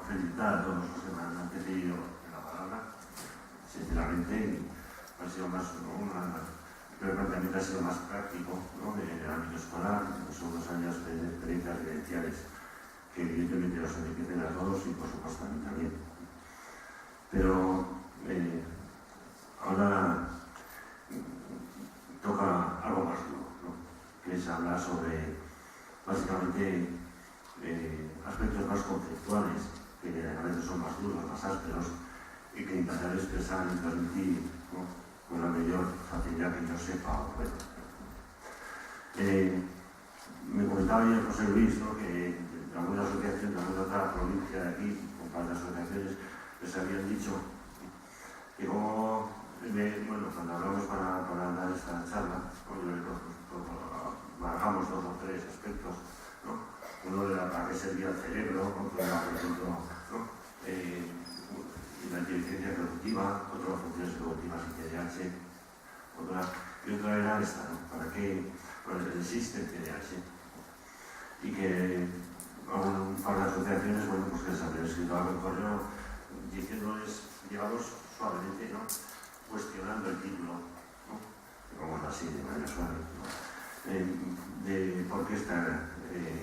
felicitar a todos los que me han antecedido en la palabra. Sinceramente, ha sido más, creo que el planteamiento ha sido más práctico, ¿no?, del ámbito escolar. Son 2 años de experiencias vivenciales que evidentemente los enriquecen a todos y por supuesto a mí también. Pero ahora toca algo más duro, ¿no?, que es hablar sobre básicamente aspectos más conceptuales, que a veces son más duros, más ásperos, y que intentaré expresar y transmitir, ¿no?, con la mayor facilidad que yo sepa o pueda. Me comentaba ya José Luis, ¿no?, que de alguna asociación, de alguna otra provincia de aquí, un par de asociaciones, les habían dicho que como, cuando hablamos para dar esta charla, barajamos 2 o 3 aspectos, ¿no? Uno era para qué servía el cerebro, otro era, por ejemplo, ¿no?, la inteligencia productiva, otras funciones evolutivas y TDAH, y otra era esta, ¿no?, para qué existe el TDAH. Y que un par de asociaciones, pues que les habían escrito algo en correo diciéndoles, digamos, suavemente, ¿no?, cuestionando el título, ¿no?, digamos así, de manera suave, ¿no?, de por qué está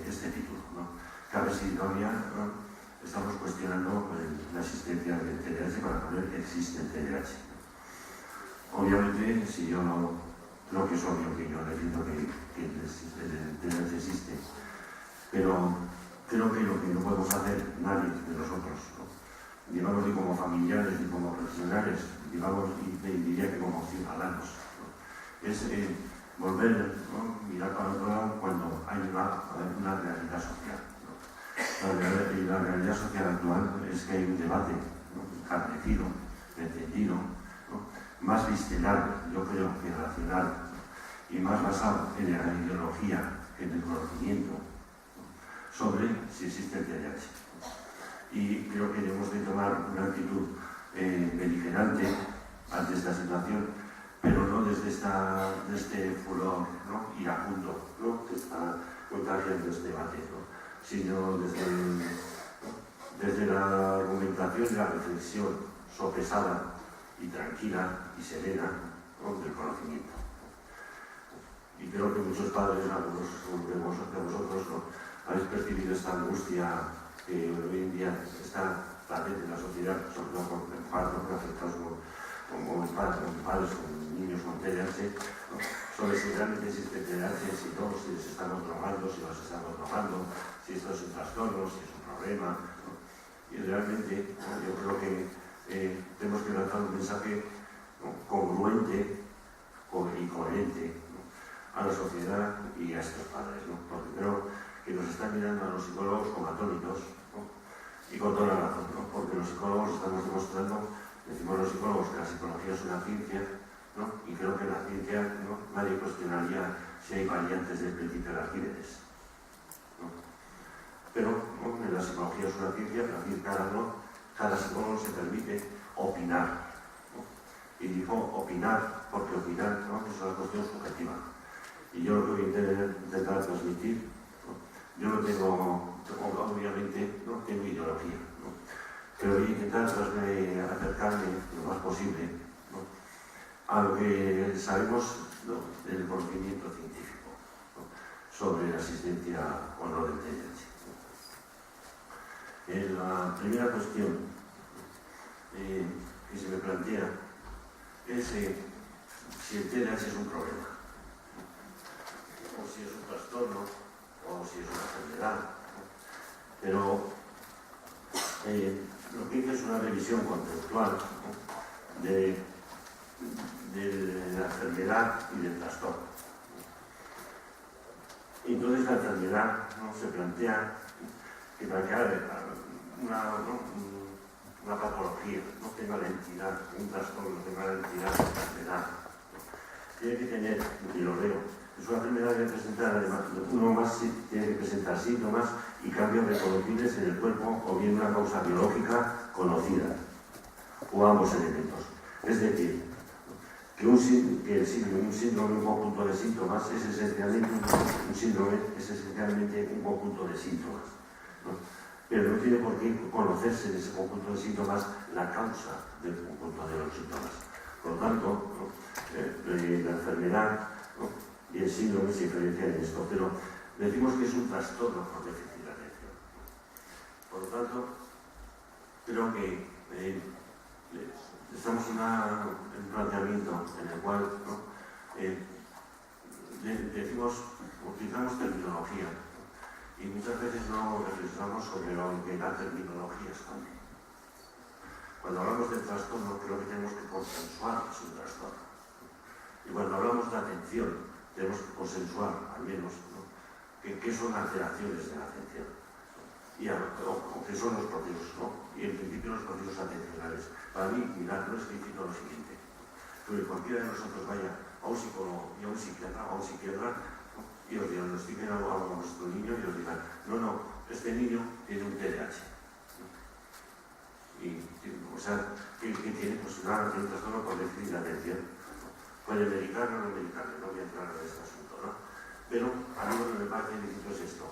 este título, ¿no?, que a ver si todavía, ¿no?, estamos cuestionando la existencia del TDAH para poner existe el TDAH. Obviamente, si yo no, creo que es obvio que yo defiendo que el TDAH existe, pero creo que lo que no podemos hacer nadie de nosotros, ¿no?, digamos, ni como familiares ni como profesionales, digamos, y diría que como ciudadanos, ¿no?, es volver, ¿no?, mirar para otro lado cuando hay una realidad social, ¿no? La realidad social actual es que hay un debate, ¿no?, encarnecido, entendido, ¿no?, más visceral, yo creo, que racional, ¿no?, y más basado en la ideología que en el conocimiento, ¿no?, sobre si existe el TDAH. Y creo que debemos de tomar una actitud beligerante ante esta situación, pero no desde este furor, ¿no?, iracundo, ¿no?, que está contagiando este debate, ¿no?, sino desde la argumentación y la reflexión sopesada y tranquila y serena, ¿no?, del conocimiento. Y creo que muchos padres, algunos de vosotros, ¿no?, habéis percibido esta angustia que hoy en día está latente en la sociedad, sobre todo por afectados como padres con niños con TDAH, ¿no?, sobre si realmente existe TDAH, si no, si les estamos drogando, si nos estamos drogando, si esto es un trastorno, si es un problema, ¿no? Y realmente, ¿no?, yo creo que tenemos que lanzar un mensaje, ¿no?, congruente y coherente, ¿no?, a la sociedad y a estos padres, ¿no?, porque creo que nos están mirando a los psicólogos como atónitos, ¿no?, y con toda la razón, ¿no?, porque los psicólogos estamos demostrando, decimos los psicólogos, que la psicología es una ciencia, ¿no?, y creo que en la ciencia, ¿no?, nadie cuestionaría si hay variantes del principio de Arquímedes, ¿no? Pero, ¿no?, en la psicología es una ciencia, cada psicólogo se permite opinar, ¿no?, y digo opinar porque opinar, ¿no?, es una cuestión subjetiva. Y yo lo que voy a intentar transmitir, ¿no?, yo no tengo, obviamente, no tengo ideología, ¿no?, pero voy a intentar acercarme lo más posible, ¿no?, a lo que sabemos, ¿no?, del conocimiento científico, ¿no?, sobre la existencia o no del TDAH. La primera cuestión que se me plantea es si el TDAH es un problema, o si es un trastorno, o si es una enfermedad, ¿no? Pero lo que hice es una revisión conceptual, ¿no?, de la enfermedad y del trastorno. Y entonces la enfermedad, ¿no?, se plantea que para que haya una patología no tenga la entidad, un trastorno tenga la entidad de enfermedad, ¿no?, tiene que tener, y lo veo, es una enfermedad que presenta, además, uno más tiene que presentar síntomas y cambios reconocibles en el cuerpo o bien una causa biológica conocida, o ambos elementos. Es decir, que un síndrome, un conjunto de síntomas, es esencialmente un conjunto de síntomas, ¿no?, pero no tiene por qué conocerse en ese conjunto de síntomas la causa del conjunto de los síntomas. Por lo tanto, la enfermedad y el síndrome se diferencian en esto, pero decimos que es un trastorno por déficit de atención. Por lo tanto, creo que estamos en un planteamiento en el cual utilizamos terminología y muchas veces no reflexionamos sobre lo que la terminología esconde. Cuando hablamos del trastorno, creo que tenemos que consensuar que es un trastorno. Y cuando hablamos de atención, tenemos que consensuar, al menos, qué son alteraciones de la atención. O qué son los procesos, y en principio los procesos atencionales. Para mí, mirad, no es explícito lo siguiente: que cualquiera de nosotros vaya a un psicólogo y a un psiquiatra, y os diagnostiquen algo a vuestro niño y os digan, no, este niño tiene un TDAH. O sea, que tiene pues, un trastorno por déficit de atención. Puede medicarlo o no medicarlo, no voy a entrar en este asunto, ¿no? Pero a mí lo que me parece lícito es esto.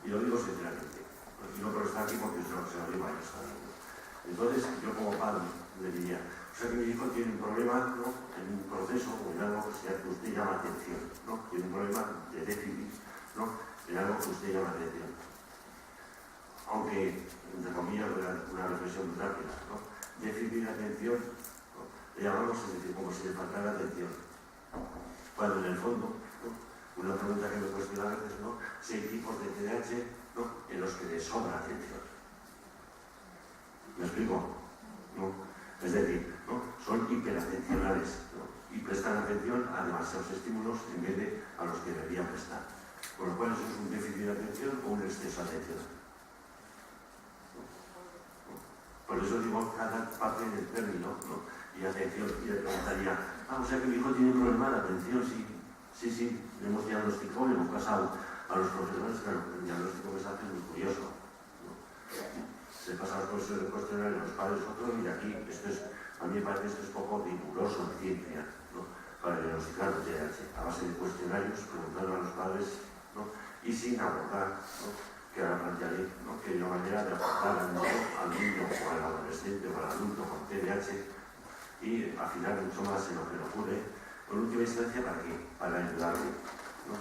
Y lo digo sinceramente. Y no por estar aquí porque se lo digo a ellos también. Entonces, yo como padre le diría, o sea que mi hijo tiene un problema, ¿no?, en un proceso o en algo que usted llama atención, ¿no? Tiene un problema de déficit, ¿no?, en algo que usted llama atención. Aunque, entre comillas, una reflexión muy rápida, ¿no? Déficit de atención, ¿no?, le llamamos, es decir, como si le faltara atención. Cuando en el fondo, ¿no?, una pregunta que me cuestiona a veces, ¿no?, si hay tipos de TDAH, ¿no?, en los que le sobra atención. ¿Me explico? ¿No? Es decir, ¿no?, son hiperatencionales, ¿no?, y prestan atención a demasiados estímulos en vez de a los que deberían prestar. Con lo cual, eso es un déficit de atención o un exceso de atención. Por eso digo cada parte del término, ¿no?, y atención. Y le preguntaría, o sea que mi hijo tiene un problema de atención, sí, le hemos diagnosticado, le hemos pasado a los profesores, pero el diagnóstico que se hace es muy curioso, ¿no? Se pasa los profesores de cuestionario a los padres otros, y aquí a mí me parece que esto es poco riguroso en ciencia, ¿no?, para diagnosticar el TDAH, a base de cuestionarios, preguntando a los padres, ¿no?, y sin abordar, ¿no?, que ahora plantearé, ¿no?, que hay una manera de aportar al niño o al adolescente o al adulto con TDAH y afinar mucho más en lo que le ocurre, en última instancia, ¿para qué? Para ayudarle, ¿no?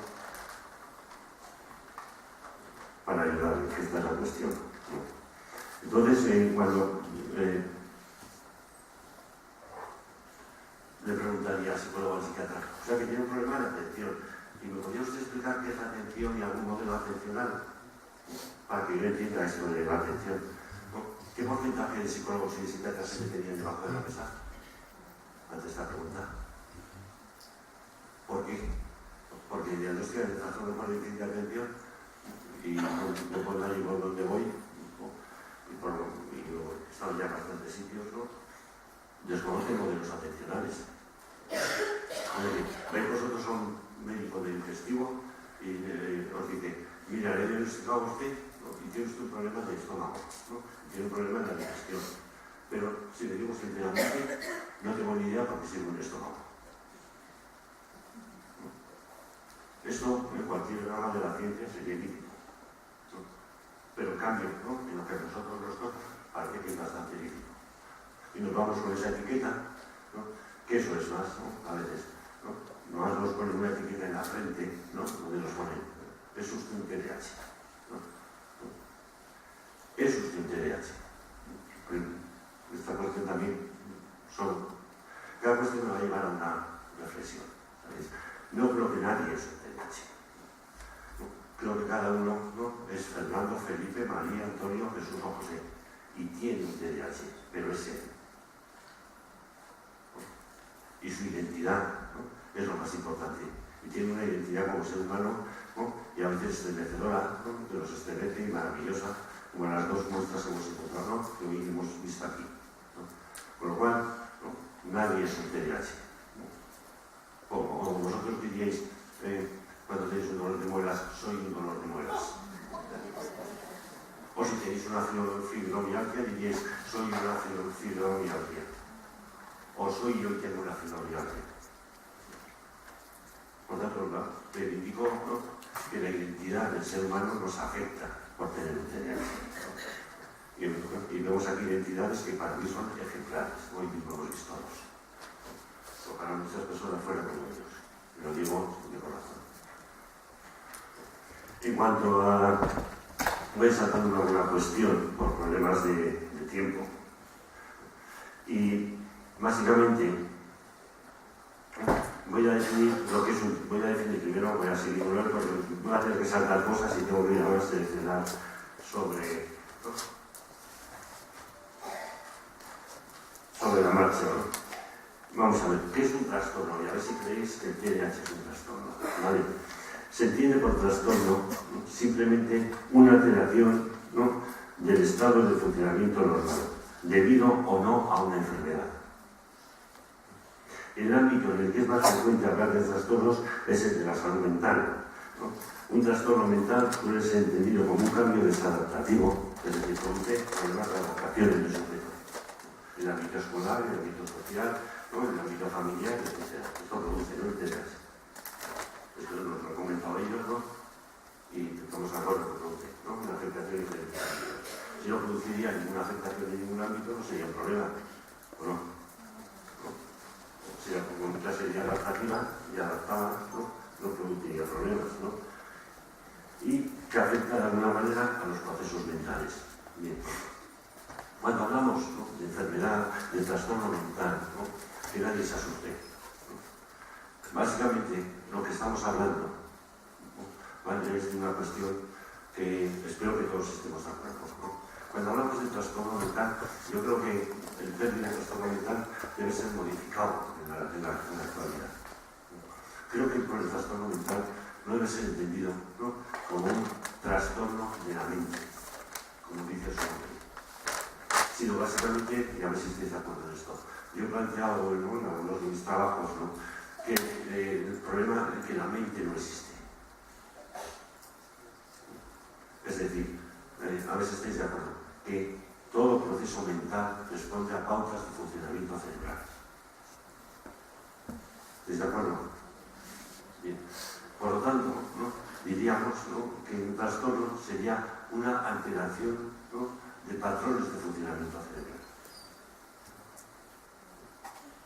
Para ayudarle, que esta es la cuestión, ¿no? Entonces, cuando le preguntaría al psicólogo o al psiquiatra, o sea que tiene un problema de atención, ¿y me podría usted explicar qué es la atención y algún modelo atencional? Para que yo entienda esto de la atención, ¿no? ¿Qué porcentaje de psicólogos y de psiquiatras se meterían debajo de la mesa ante esta pregunta? ¿Por qué? Porque el diagnóstico de trastorno por déficit de atención, y no por nadie por donde voy, y he estado ya en bastantes sitios, ¿no?, desconocen modelos atencionales. Veis vosotros a un médico de digestivo y os dice, mira, le he diagnosticado a usted, ¿no?, y tiene usted un problema de estómago, ¿no?, y tiene un problema de la digestión. Pero si le digo sinceramente, no tengo ni idea para qué sirve un estómago. Esto en cualquier rama de la ciencia sería lícito, ¿no? Pero en cambio, ¿no?, en lo que a nosotros nos toca, parece que es bastante lícito. Y nos vamos con esa etiqueta, ¿no?, que eso es más, ¿no?, a veces, ¿no?, nomás nos ponen una etiqueta en la frente, ¿no?, donde nos ponen, es usted un TDAH, ¿no? Es usted un TDAH. Esta cuestión también, cada cuestión me va a llevar a una reflexión, ¿sabéis? No creo que nadie es un TDAH. Creo que cada uno, ¿no?, es Fernando, Felipe, María, Antonio, Jesús o José, y tiene un TDAH, pero es él. Y su identidad, ¿no?, es lo más importante. Y tiene una identidad como ser humano, ¿no?, y a veces estremecedora, ¿no?, que nos estremece y maravillosa, como las dos muestras que hemos encontrado, ¿no?, que hoy hemos visto aquí, ¿no? Con lo cual, ¿no?, nadie es un TDAH. O vosotros diríais, cuando tenéis un dolor de muelas, soy un dolor de muelas. O si tenéis una fibromialgia, diríais, soy una fibromialgia. O soy yo y tengo una fibromialgia. Por tanto, reivindico, ¿no?, que la identidad del ser humano nos afecta por tener un TDAH. Y vemos aquí identidades que para mí son ejemplares, hoy mismo hemos visto todos. Para muchas personas fuera como ellos. Lo digo de corazón. En cuanto a... voy saltando una buena cuestión por problemas de tiempo. Y básicamente voy a definir lo que es un... voy a definir primero, voy a seguir hablando porque voy a tener que saltar cosas y tengo que ahora seleccionar sobre la marcha, ¿no? Vamos a ver, ¿qué es un trastorno? Y a ver si creéis que el TDAH es un trastorno, ¿vale? Se entiende por trastorno simplemente una alteración, ¿no?, del estado de funcionamiento normal, debido o no a una enfermedad. El ámbito en el que es más frecuente hablar de trastornos es el de la salud mental, ¿no? Un trastorno mental puede ser entendido como un cambio desadaptativo, es decir, produce problemas de adaptación en el sujeto. En el ámbito escolar, en el ámbito social, ¿no?, en el ámbito familiar, etc. Esto produce, ¿no?, el TDAH. Esto nos lo han comentado ellos, ¿no?, y estamos de acuerdo que produce, ¿no?, una afectación diferente. Si no produciría ninguna afectación en ningún ámbito, no sería un problema, ¿o no? Si la conducta sería adaptativa y adaptada, no produciría problemas, ¿no? Y que afecta de alguna manera a los procesos mentales. Bien. Cuando hablamos, ¿no?, de enfermedad, de trastorno mental, ¿no?, que nadie se asuste, ¿no? Básicamente, lo que estamos hablando, ¿no?, ¿vale?, es de una cuestión que espero que todos estemos de acuerdo, ¿no? Cuando hablamos de trastorno mental, yo creo que el término trastorno mental debe ser modificado en la actualidad. Creo que por el trastorno mental no debe ser entendido, ¿no?, como un trastorno de la mente, como dice su nombre, sino básicamente, y a ver si estáis de acuerdo en esto, yo he planteado, ¿no?, en algunos de mis trabajos, ¿no?, que el problema es que la mente no existe. Es decir, a ver si estáis de acuerdo, que todo proceso mental responde a pautas de funcionamiento cerebral. ¿Estáis de acuerdo? Bien. Por lo tanto, ¿no?, diríamos, ¿no?, que un trastorno sería una alteración, ¿no?, de patrones de funcionamiento cerebral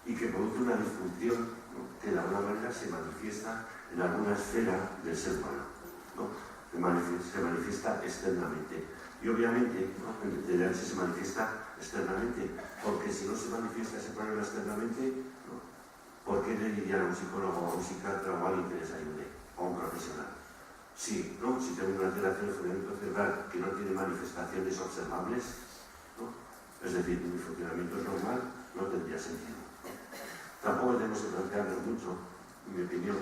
y que produce una disfunción, ¿no?, que de alguna manera se manifiesta en alguna esfera del ser humano, ¿no?, se manifiesta externamente. Y obviamente, ¿no?, el TDAH se manifiesta externamente, porque si no se manifiesta ese problema externamente, ¿no?, ¿por qué le dirían a un psicólogo o a un psiquiatra o a alguien que les ayude, o a un profesional? Sí, ¿no?, si tengo una alteración de funcionamiento cerebral que no tiene manifestaciones observables, ¿no?, es decir, mi funcionamiento es normal, no tendría sentido. Tampoco tenemos que plantearnos mucho, en mi opinión,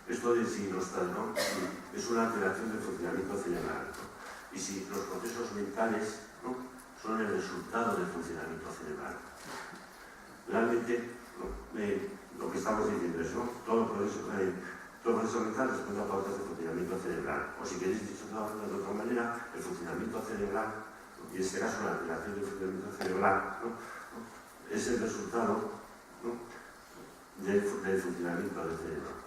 esto de si ¿no?, es una alteración del funcionamiento cerebral, ¿no?, y si los procesos mentales, ¿no?, son el resultado del funcionamiento cerebral. Realmente, ¿no?, lo que estamos diciendo es, ¿no?, todo proceso mental responde a pautas de funcionamiento cerebral. O si queréis dicho de otra manera, el funcionamiento cerebral, ¿no?, y en este caso la alteración del funcionamiento cerebral, ¿no?, es el resultado, ¿no?, del funcionamiento del cerebro.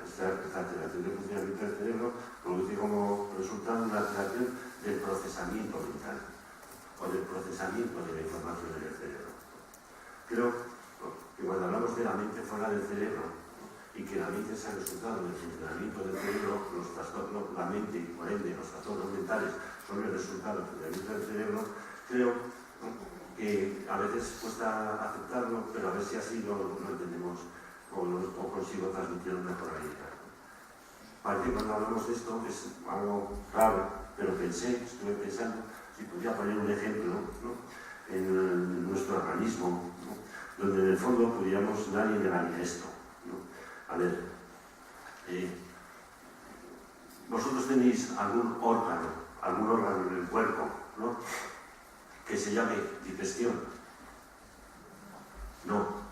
Esta alteración del funcionamiento del cerebro produce como resultado una alteración del procesamiento mental o del procesamiento de la información en el cerebro. Creo, ¿no?, que cuando hablamos de la mente fuera del cerebro, ¿no?, y que la mente es el resultado del funcionamiento del cerebro, los trastornos, la mente y por ende los trastornos mentales son el resultado del funcionamiento del cerebro, creo, ¿no?, que a veces cuesta aceptarlo, pero a ver si así lo entendemos o consigo transmitirlo mejor a ella. Parece que cuando hablamos de esto es algo raro, pero estuve pensando si podía poner un ejemplo, ¿no?, en nuestro organismo, ¿no?, donde en el fondo podríamos nadie llegaría a esto, ¿no? A ver, vosotros tenéis algún órgano en el cuerpo, ¿no?, que se llame digestión. No.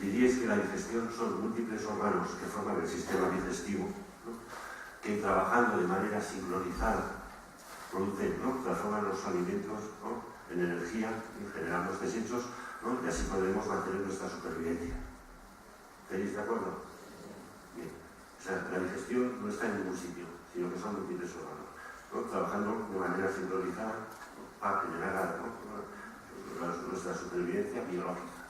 Diríais que la digestión son múltiples órganos que forman el sistema digestivo, ¿no?, que trabajando de manera sincronizada producen, ¿no?, transforman los alimentos, ¿no?, en energía y generan los desechos, ¿no?, y así podemos mantener nuestra supervivencia. ¿Estáis de acuerdo? Bien. sea, la digestión no está en ningún sitio, sino que son múltiples órganos, ¿no? Trabajando de manera sincronizada, ¿no? Para generar, ¿no? Nuestra supervivencia biológica.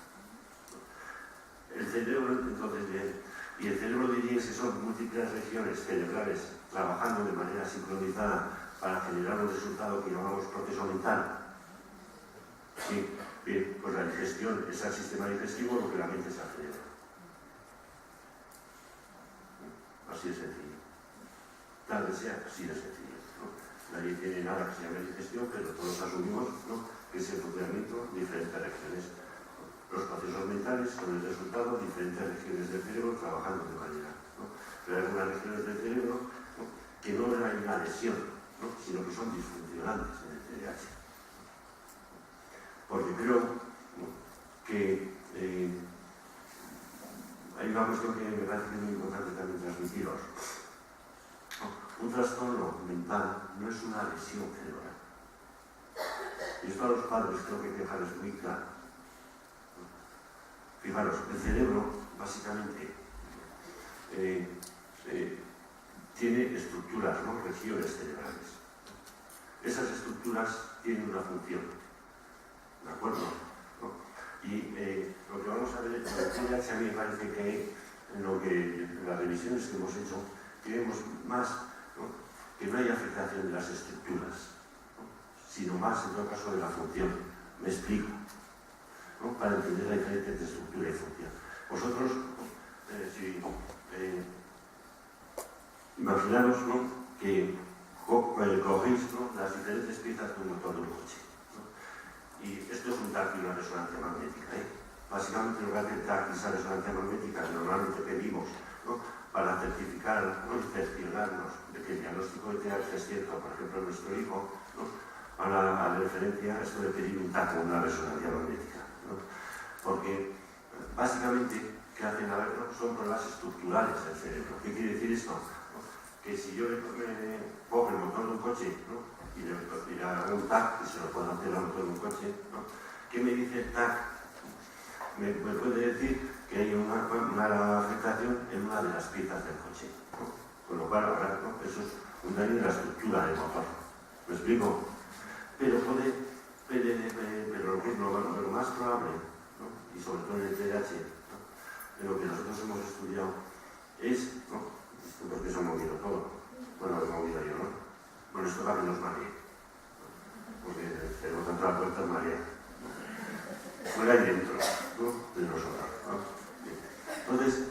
El cerebro, entonces, y el cerebro diría que son múltiples regiones cerebrales trabajando de manera sincronizada para generar un resultado que llamamos proceso mental. Sí, bien, pues la digestión es el sistema digestivo, lo que la mente es el cerebro. Así de sencillo. Tal vez sea así de sencillo, ¿no? Nadie tiene nada que se llame digestión, pero todos asumimos, ¿no?, que es el funcionamiento de diferentes regiones. Los procesos mentales son el resultado de diferentes regiones del cerebro trabajando de manera, ¿no? Pero hay algunas regiones del cerebro, ¿no?, que no hay una lesión, ¿no?, sino que son disfuncionantes en el TDAH. Porque creo, ¿no?, que hay una cuestión que me parece que es muy importante también transmitiros. Un trastorno mental no es una lesión cerebral. Y esto a los padres creo que hay que dejarles muy claro. Fijaros, el cerebro básicamente tiene estructuras, ¿no?, regiones cerebrales. Esas estructuras tienen una función, ¿de acuerdo? ¿No? Y lo que vamos a ver, en el TDAH a mí me parece que en las revisiones que hemos hecho, que vemos más, ¿no?, que no hay afectación de las estructuras, ¿no?, sino más, en todo caso, de la función. Me explico, ¿no?, para entender la diferencia entre estructura y función. Vosotros, si imaginaros, ¿no?, que cogéis, ¿no?, las diferentes piezas de un motor de un coche, ¿no? Y esto es un TAC y una resonancia magnética, ¿eh? Básicamente lo que hace el TAC y esa resonancia magnética que normalmente pedimos, ¿no?, para certificar, ¿no?, y cerciorarnos de que el diagnóstico de TDAH es cierto, por ejemplo, en nuestro hijo, ¿no?, a la referencia a esto de pedir un TAC o una resonancia magnética, ¿no? Porque básicamente, ¿qué hacen? A ver, ¿no?, son pruebas estructurales del cerebro. ¿Qué quiere decir esto? ¿No? Que si yo le cojo el motor de un coche, ¿no?, y le hago un TAC, y se lo puedo hacer al motor de un coche, ¿no?, ¿qué me dice el TAC? Me puede decir que hay una afectación en una de las piezas del coche, ¿no? Con lo cual, ahora, ¿no?, eso es un daño en la estructura del motor. ¿Me explico? Pero lo más probable, ¿no?, y sobre todo en el TDAH, ¿no?, en lo que nosotros hemos estudiado es, ¿no?, porque se ha movido todo. Bueno, lo he movido yo, ¿no? Bueno, esto para que nos maree, ¿no?, porque tenemos tanto la puerta en marea. Fuera y dentro, ¿no?, de nosotros, ¿no? Entonces,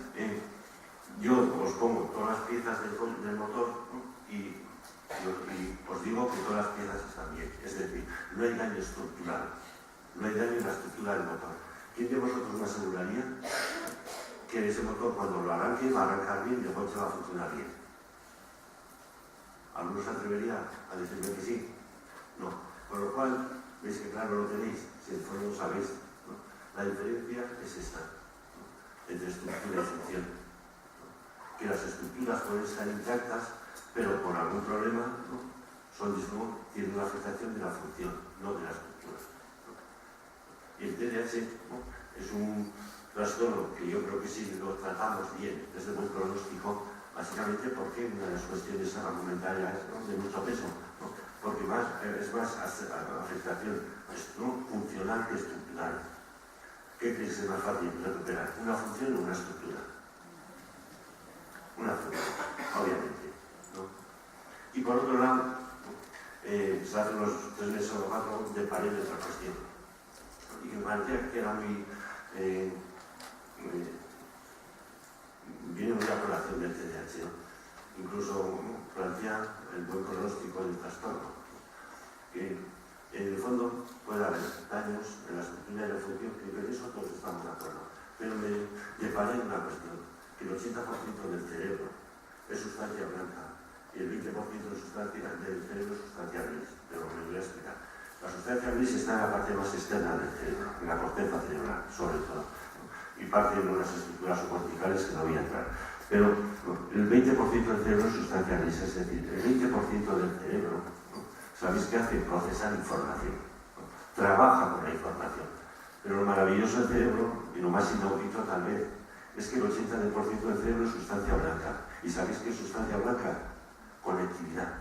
yo os pongo todas las piezas del motor, ¿no?, y os digo que todas las piezas están bien. Es decir, no hay daño estructural, no hay daño en la estructura del motor. ¿Quién de vosotros me aseguraría que ese motor, cuando lo arranque, va a arrancar bien y el coche va a funcionar bien? ¿Alguno se atrevería a decirme que sí? No. Con lo cual, veis que claro lo tenéis, si en el fondo lo sabéis, ¿no? La diferencia es esta, ¿no?, entre estructura y función, ¿no? Que las estructuras pueden estar intactas, pero por algún problema, ¿no?, tienen una afectación de la función, no de la estructura, ¿no? Y el TDAH, ¿no?, es un trastorno que yo creo que sí lo tratamos bien desde el buen pronóstico, básicamente porque una de las cuestiones argumentarias, ¿no?, de mucho peso, ¿no?, porque es más afectación, ¿no?, funcional que estructural. ¿Qué crees que es más fácil recuperar? ¿Una función o una estructura? Una función, obviamente, ¿no? Y por otro lado, se hace unos 3 meses o 4 de pared de otra cuestión, y que me parecía que era viene muy a colación del TDAH, ¿no? Incluso, ¿no?, plantea el buen pronóstico del trastorno, que en el fondo puede haber daños en la estructura y la función, que en eso todos estamos de acuerdo, pero me deparé en una cuestión, que el 80% del cerebro es sustancia blanca y el 20% del cerebro es sustancia gris, pero me voy a explicar. La sustancia gris está en la parte más externa del cerebro, en la corteza cerebral, sobre todo, ¿no?, y parte de unas estructuras subcorticales que no voy a entrar. Pero el 20% del cerebro es sustancia gris, es decir, el 20% del cerebro, ¿no?, ¿sabéis qué hace? Procesar información, ¿no?, trabaja con la información. Pero lo maravilloso del cerebro, y lo más inaudito tal vez, es que el 80% del cerebro es sustancia blanca ¿Y sabéis qué es sustancia blanca? Conectividad.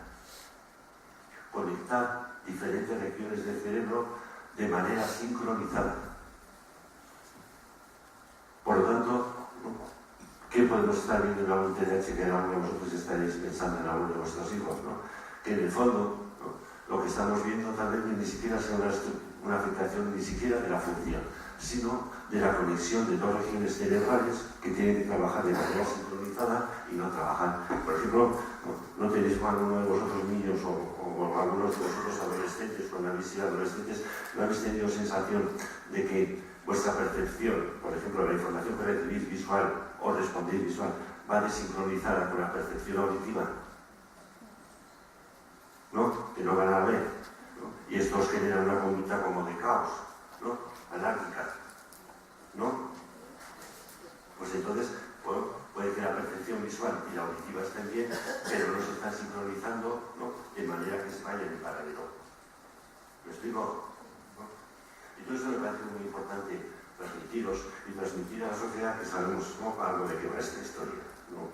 Conectar diferentes regiones del cerebro de manera sincronizada. Por lo tanto, ¿qué podemos estar viendo en algún TDAH que alguno de vosotros estaréis pensando en alguno de vuestros hijos? ¿No? Que en el fondo, ¿no?, lo que estamos viendo tal vez ni siquiera sea una afectación ni siquiera de la función, sino de la conexión de dos regiones cerebrales que tienen que trabajar de manera sincronizada y no trabajar. Por ejemplo, ¿no tenéis con alguno de vosotros niños o algunos de vosotros adolescentes, cuando habéis sido adolescentes, no habéis tenido sensación de que vuestra percepción, por ejemplo, la información que recibís visual o respondéis visual, va desincronizada con la percepción auditiva? ¿No? Que no van a ver, ¿no? Y esto os genera una conducta como de caos, ¿no? Anárquica, ¿no? Pues entonces, bueno, puede que la percepción visual y la auditiva estén bien, pero no se están sincronizando, ¿no?, de manera que se vayan en paralelo. ¿Me explico? ¿No? Y todo eso me parece muy importante transmitiros y transmitir a la sociedad que sabemos, ¿no?, algo de qué va esta historia, ¿no?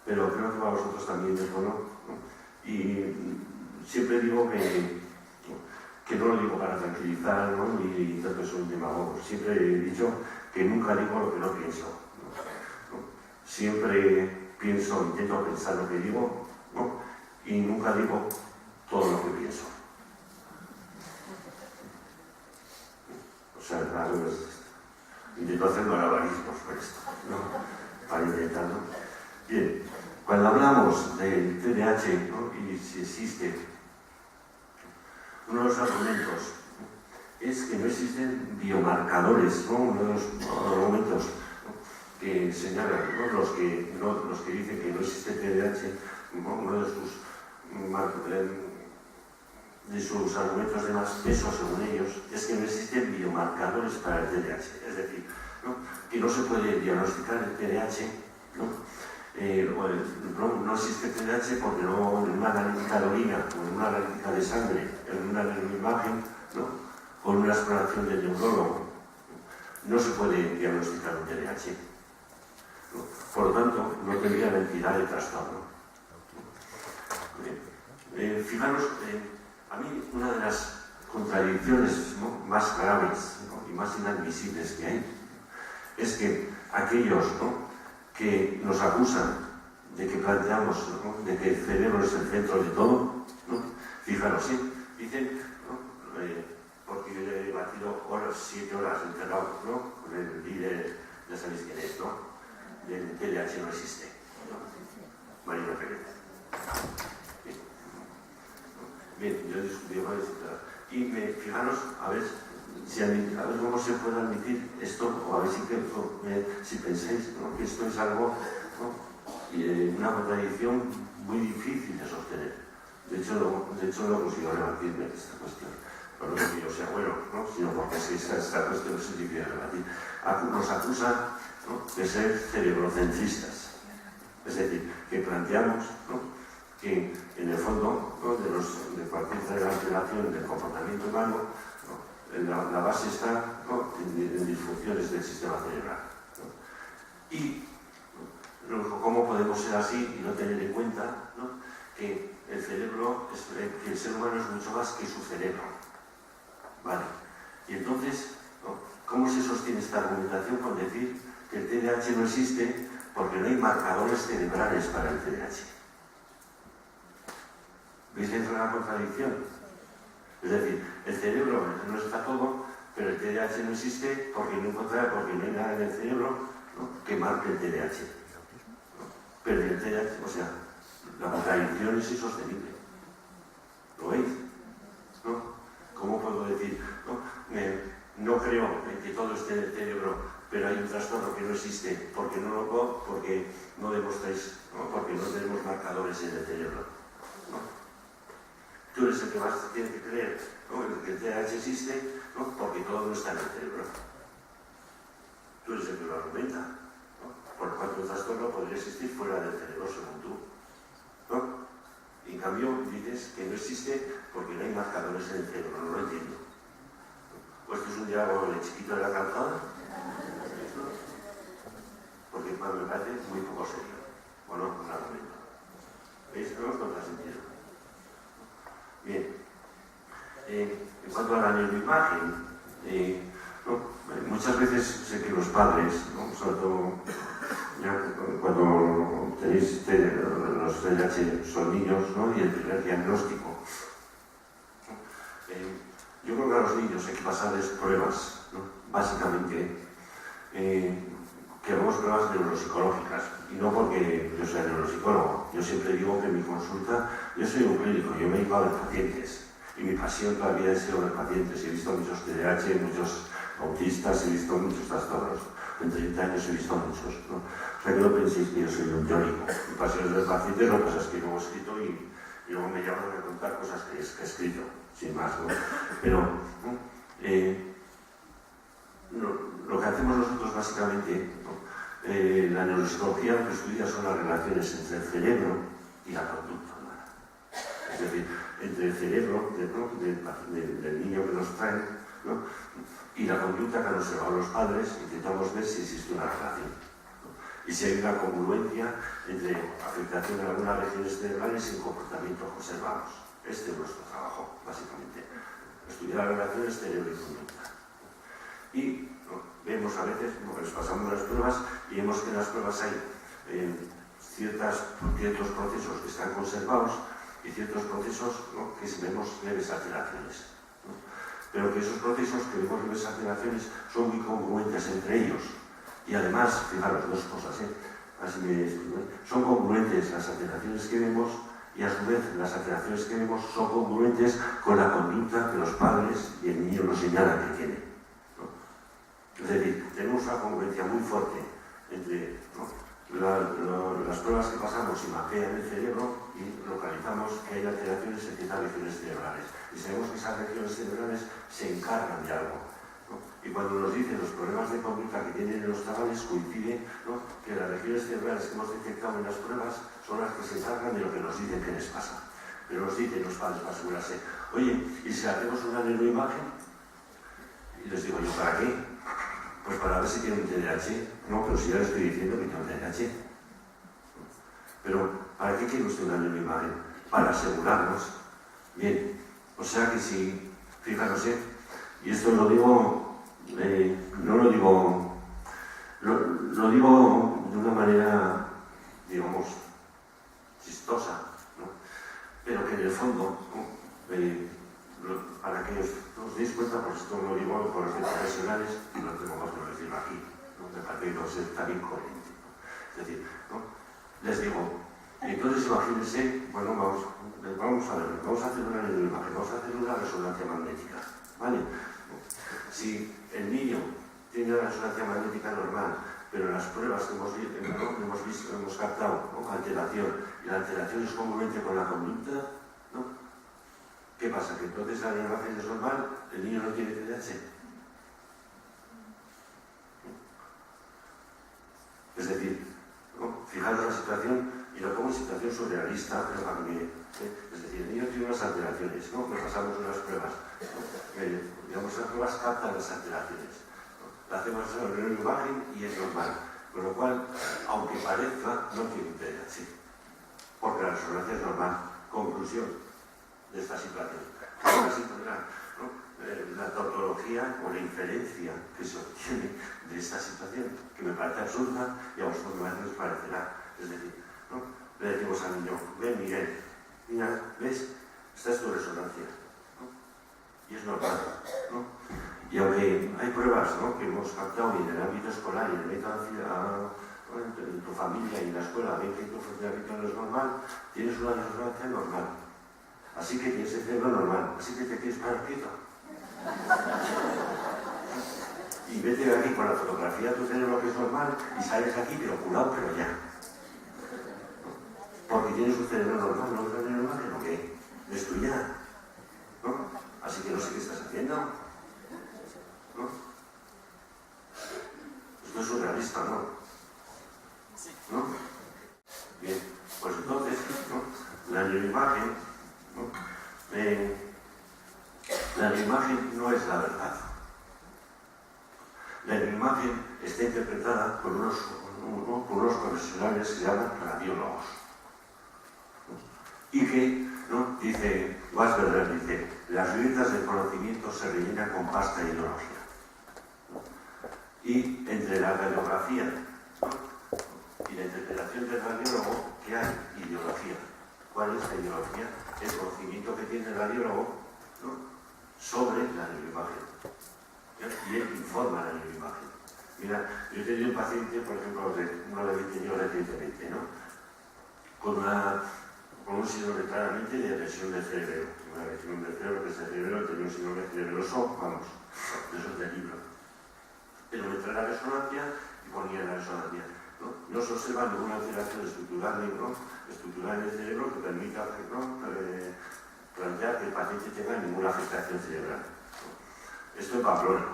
Pero creo que para vosotros también es bueno, ¿no? Y siempre digo que no lo digo para tranquilizar, ¿no?, ni tanto soy un demagogo. Siempre he dicho que nunca digo lo que no pienso, ¿no? Siempre pienso, intento pensar lo que digo, ¿no?, y nunca digo todo lo que pienso. O sea, intento hacer malabarismos con esto, ¿no?, para intentarlo. Bien, cuando hablamos del TDAH, ¿no?, y si existe, uno de los argumentos es que no existen biomarcadores, ¿no? Uno de los argumentos, ¿no?, que señalan, ¿no?, los que dicen que no existe TDAH, ¿no?, uno de sus argumentos de más peso, según ellos, es que no existen biomarcadores para el TDAH. Es decir, ¿no?, que no se puede diagnosticar el TDAH, ¿no? No existe TDAH porque no, en una analítica de orina, o en una analítica de sangre, en una imagen, ¿no?, con una exploración del neurólogo, no se puede diagnosticar un TDAH, ¿no? Por lo tanto, no tendría la entidad de trastorno. Fijaros, a mí una de las contradicciones, ¿no?, más graves, ¿no?, y más inadmisibles que hay es que aquellos, ¿no?, que nos acusan de que planteamos, ¿no?, de que el cerebro es el centro de todo, ¿no?, fijaros, ¿sí?, dicen, ¿no?, porque yo he debatido 7 horas encerrado, ¿no?, con el líder, ya sabéis quién es, ¿no?, del TDAH no existe, ¿no?, Marina Pérez. Bien, yo he discutido con él, y fijaros, a ver cómo se puede admitir esto, o a ver si pensáis, ¿no?, que esto es algo, ¿no?, una contradicción muy difícil de sostener. De hecho no consigo rebatirme esta cuestión. No porque yo sea bueno, ¿no?, sino porque esta cuestión es difícil de rebatir. Nos acusan, ¿no?, de ser cerebrocentristas. Es decir, que planteamos, ¿no?, que en el fondo, ¿no?, de cualquier alteración del comportamiento humano, ¿no?, la base está, ¿no?, en disfunciones del sistema cerebral, ¿no? Y ¿cómo podemos ser así y no tener en cuenta, ¿no?, que el cerebro, que el ser humano es mucho más que su cerebro? ¿Vale? Y entonces, ¿no?, ¿cómo se sostiene esta argumentación con decir que el TDAH no existe porque no hay marcadores cerebrales para el TDAH? ¿Veis dentro de la contradicción? Es decir, el cerebro no está todo, pero el TDAH no existe porque no hay nada en el cerebro, ¿no?, que marque el TDAH, ¿no? Pero el TDAH, o sea, la contradicción es insostenible. ¿Lo veis? ¿No? ¿Cómo puedo decir? No creo en que todo esté en el cerebro, pero hay un trastorno que no existe porque no demostráis, ¿no?, porque no tenemos marcadores en el cerebro, ¿no? Tú eres el que más tiene que creer, ¿no?, que el TDAH existe, ¿no?, porque todo no está en el cerebro. Tú eres el que lo argumenta, ¿no?, por lo cual el trastorno podría existir fuera del cerebro, según tú, ¿no? Y en cambio dices que no existe porque no hay marcadores en el cerebro. No lo entiendo. Pues esto es un diálogo de chiquito de la calzada, porque me parece muy poco serio. ¿O no? Un argumento. ¿Veis? Tenemos contrasentido. Bien. En cuanto a la neuroimagen, muchas veces sé que los padres, ¿no? Sobre todo ya cuando tenéis los TDAH son niños, ¿no? Y el primer diagnóstico. Yo creo que a los niños hay que pasarles pruebas, ¿no? Básicamente, que hagamos pruebas neuropsicológicas, y no porque yo sea neuropsicólogo. Yo siempre digo que en mi consulta, yo soy un clínico, yo me dedico a ver pacientes, y mi pasión todavía es ver pacientes. He visto muchos TDAH, muchos autistas, he visto muchos trastornos. En 30 años he visto muchos, ¿no? O sea que no penséis que yo soy un teórico. Mi pasión es ver pacientes, lo que pasa es que no he escrito y luego me llaman a contar cosas que he escrito, sin más, ¿no? Pero lo que hacemos nosotros básicamente, ¿no? La neuropsicología lo que estudia son las relaciones entre el cerebro y la conducta humana. Es decir, entre el cerebro del niño que nos traen, ¿no? Y la conducta que han observado los padres, intentamos ver si existe una relación, ¿no? Y si hay una congruencia entre afectación de algunas regiones cerebrales y el comportamiento que observamos. Este es nuestro trabajo, básicamente. Estudiar las relaciones cerebro y conducta. Y ¿no? Vemos a veces, les pasamos las pruebas y vemos que en las pruebas hay ciertos procesos que están conservados y ciertos procesos, ¿no? Que vemos leves alteraciones, ¿no? Pero que esos procesos que vemos leves alteraciones son muy congruentes entre ellos. Y además, fijaros, dos cosas, así me explico, son congruentes las alteraciones que vemos y a su vez las alteraciones que vemos son congruentes con la conducta que los padres y el niño nos señalan que tiene, ¿no? Es decir, tenemos una congruencia muy fuerte entre, ¿no? Las pruebas que pasamos y mapean el cerebro y localizamos que hay alteraciones en ciertas regiones cerebrales. Y sabemos que esas regiones cerebrales se encargan de algo, ¿no? Y cuando nos dicen los problemas de conducta que tienen los chavales, coincide, ¿no? Que las regiones cerebrales que hemos detectado en las pruebas son las que se encargan de lo que nos dicen que les pasa. Pero nos dicen los padres para asegurarse, oye, ¿y si hacemos una neuroimagen? Y les digo yo, ¿para qué? Pues para ver si tiene un TDAH. No, pero si ya le estoy diciendo que tiene un TDAH. Pero, ¿para qué quiere usted una neuroimagen? Para asegurarnos. Bien, o sea que si, fijaros, y esto lo digo, no lo digo, lo digo de una manera, digamos, chistosa, ¿no? Pero que en el fondo, ¿no? Para que os deis cuenta, pues esto lo digo por los profesionales y no tengo más que decirlo aquí, ¿no? Me parece que no está bien coherente, ¿no? Es decir, ¿no? Les digo, entonces imagínense, bueno, vamos a ver, vamos a hacer una neuroimagen, vamos a hacer una resonancia magnética, ¿vale? Si el niño tiene una resonancia magnética normal, pero en las pruebas que hemos captado, ¿no? Alteración, y la alteración es congruente con la conducta, ¿no? ¿Qué pasa? Que entonces la imagen es normal, el niño no tiene TDAH. Es decir, ¿no? Fijaros la situación, y lo pongo en situación surrealista, pero para que, es decir, el niño tiene unas alteraciones, ¿no? Nos pasamos unas pruebas, ¿no? Digamos, las pruebas captan las alteraciones, ¿no? La hacemos en una imagen y es normal, con lo cual, aunque parezca, no tiene TDAH, porque la resonancia es normal. Conclusión de esta situación. ¿No? La tautología o la inferencia que se obtiene de esta situación, que me parece absurda y a vosotros me parecerá. Es decir, ¿no? Le decimos al niño, ven Miguel, mira, ¿ves? Esta es tu resonancia, ¿no? Y es normal, ¿no? Y aunque hay pruebas, ¿no? Que hemos captado y en el ámbito escolar y en el ámbito en tu familia y en la escuela ven que tu funcionamiento no es normal, tienes una resonancia normal. Así que tienes el cerebro normal, así que te quieres parar quieto. Y vete de aquí con la fotografía de tu cerebro que es normal y sales de aquí pero curado, pero ya. Porque tienes un cerebro normal, no un cerebro normal, pero que destruirá, ¿no? Así que no sé qué estás haciendo, ¿no? Esto es surrealista, ¿no? Bien, pues entonces, ¿no? La neuroimagen, ¿no? La neuroimagen no es la verdad. La neuroimagen está interpretada con unos por unos profesionales que se llaman radiólogos. Y que, ¿no? Dice, Wasberger dice, las grietas del conocimiento se rellenan con pasta e ideología. Y entre la radiografía, ¿no? y la interpretación del radiólogo, ¿qué hay? Ideología. ¿Cuál es la ideología? El conocimiento que tiene el radiólogo, ¿no? sobre la neuroimagen. Y él informa la neuroimagen. Mira, yo he tenido un paciente, por ejemplo, uno de mis tenido recientemente, ¿no? con un síndrome claramente de lesión del cerebro. Una lesión del cerebro que es el cerebro, tenía un síndrome cerebroso, vamos, de esos del libro. Pero me trae la resonancia y ponía la resonancia. No se observa ninguna alteración estructural en el cerebro que permita, ¿no? plantear que el paciente tenga ninguna afectación cerebral. Esto en Pamplona,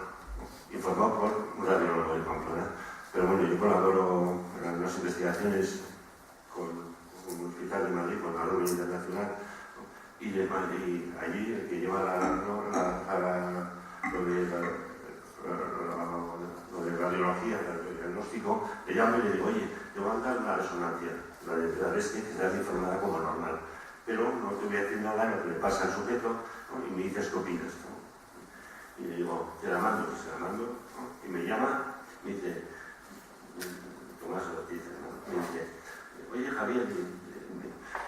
informado por un radiólogo de Pamplona. Pero bueno, yo colaboro en unas investigaciones con un hospital de Madrid, con la Rubén Internacional, y allí el que lleva lo de radiología, el diagnóstico, le llamo y le digo, oye, te voy a dar una resonancia, la de que estás informada como normal, pero no te voy a decir nada de lo que le pasa al sujeto, ¿no? Y me dices qué opinas, ¿no? Y le digo, te la mando, pues se la mando, ¿no? Y me llama, me dice, Tomás Ortiz, ¿no? Me dice, oye Javier,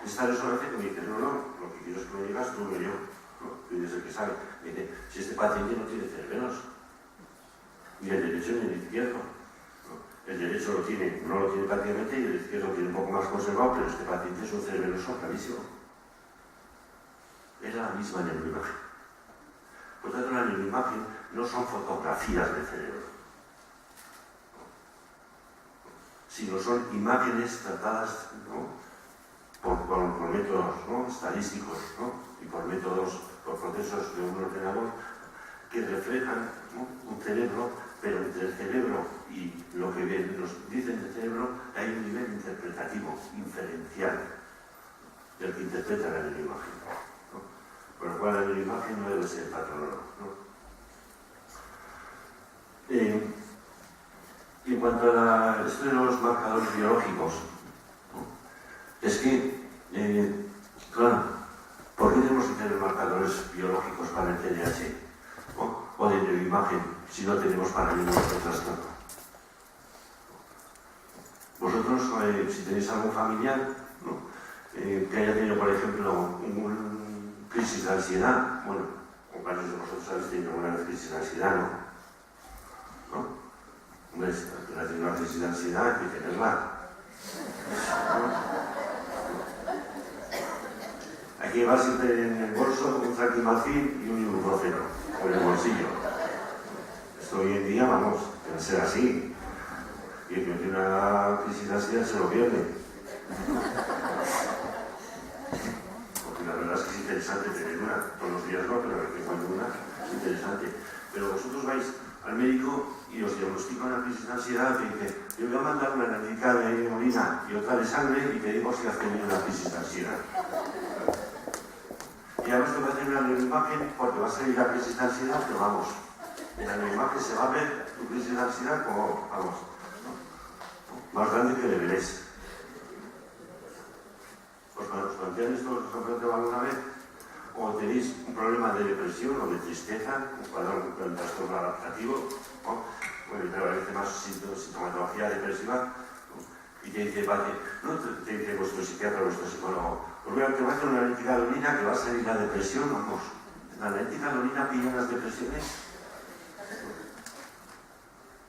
esta resonancia que me dice, no, lo que quiero es que me digas tú y yo, ¿no? Tú eres el que sabe. Me dice, si este paciente no tiene cerebros, ni el derecho ni el izquierdo. ¿No? El derecho no lo tiene prácticamente y el izquierdo lo tiene un poco más conservado, pero este paciente es un cerebroso clarísimo. Era la misma neuroimagen. Por tanto, la neuroimagen no son fotografías del cerebro, sino son imágenes tratadas, ¿no? por métodos, ¿no? estadísticos, ¿no? y por procesos de un ordenador que reflejan, ¿no? un cerebro, pero entre el cerebro y lo que nos dicen del cerebro hay un nivel interpretativo, inferencial, del que interpreta la neuroimagen. ¿No? Por lo cual la neuroimagen no debe ser patronólogo. ¿No? En cuanto a esto de los marcadores biológicos, ¿no? es que, claro, ¿por qué tenemos que tener marcadores biológicos para el TDAH? ¿No? O de neuroimagen, si no tenemos para ningún otro trastorno. Vosotros, si tenéis algún familiar, ¿no? Que haya tenido, por ejemplo, una crisis de ansiedad, bueno, o varios de vosotros habéis tenido una crisis de ansiedad, ¿no? Hombre, para tener una crisis de ansiedad hay que tenerla. ¿No? Hay que llevar siempre en el bolso un tranquilmacín y un ibuprofeno, o en el bolsillo. Esto hoy en día, vamos, debe ser así. Y el que tiene una crisis de ansiedad se lo pierde. Porque la verdad es que es interesante tener una. Todos los días no, pero que cuando una es interesante. Pero vosotros vais al médico y os diagnostica una crisis de ansiedad y dice, yo voy a mandar una analítica de orina y otra de sangre y te digo si has tenido una crisis de ansiedad. Y además te va a hacer una neuroimagen porque va a salir la crisis de ansiedad, pero vamos, en la neuroimagen se va a ver tu crisis de ansiedad como, vamos, ¿no? más grande que deberéis. ¿Os plantean esto? ¿Os han planteado alguna vez? O tenéis un problema de depresión o de tristeza, un trastorno adaptativo, ¿no? Bueno, y prevalece más sintomatología depresiva, ¿no? Y te dice, te dice vuestro psiquiatra o vuestro psicólogo, pues mira, te va a hacer una analítica de orina que va a salir la depresión, vamos. La analítica de orina pilla las depresiones.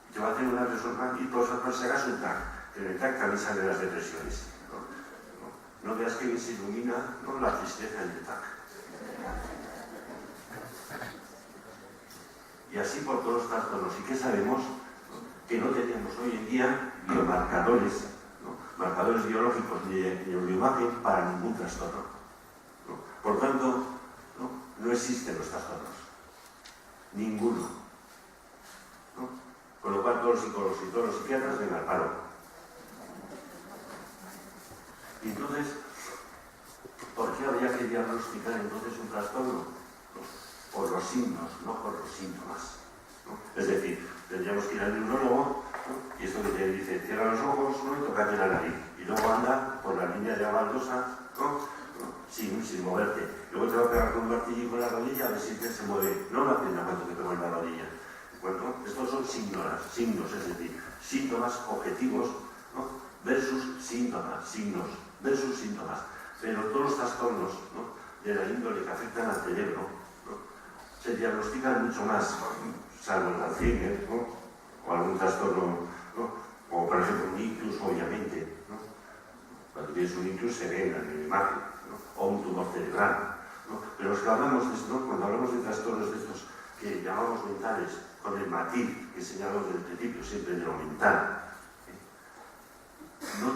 Y te va a hacer una resonancia y por si acaso el TAC, que en el TAC también salen las depresiones. No veas que bien se ilumina, ¿no? La tristeza en el TAC. Y así por todos los trastornos. ¿Y qué sabemos? Que no teníamos hoy en día biomarcadores, ¿no? Marcadores biológicos ni de neuroimagen para ningún trastorno, ¿no? Por tanto, no existen los trastornos. Ninguno. ¿No? Con lo cual todos los psicólogos y todos los psiquiatras ven al paro. Y entonces, ¿por qué habría que diagnosticar entonces un trastorno? Por los signos, no por los síntomas. ¿no? Es decir, tendríamos que ir al neurólogo, ¿no? Y esto que te dice, cierra los ojos, ¿no? Y tócate la nariz. Y luego anda por la línea de la baldosa, ¿no? Sin moverte. Luego te va a pegar con un martillo con la rodilla a ver si se mueve. No la pierna cuando te pego en la rodilla. Bueno, estos son signos, es decir, síntomas objetivos, ¿no? Versus síntomas, signos, versus síntomas. Pero todos los trastornos, ¿no? De la índole que afectan al cerebro, ¿no? Se diagnostican mucho más, salvo el Alzheimer, ¿no? O algún trastorno, ¿no? O por ejemplo un ictus, obviamente, ¿no? Cuando tienes un ictus se ve en la imagen, ¿no? O un tumor cerebral, ¿no? Pero los que hablamos de esto, ¿no? Cuando hablamos de trastornos de estos que llamamos mentales, con el matiz que señalamos desde el principio, siempre de lo mental, no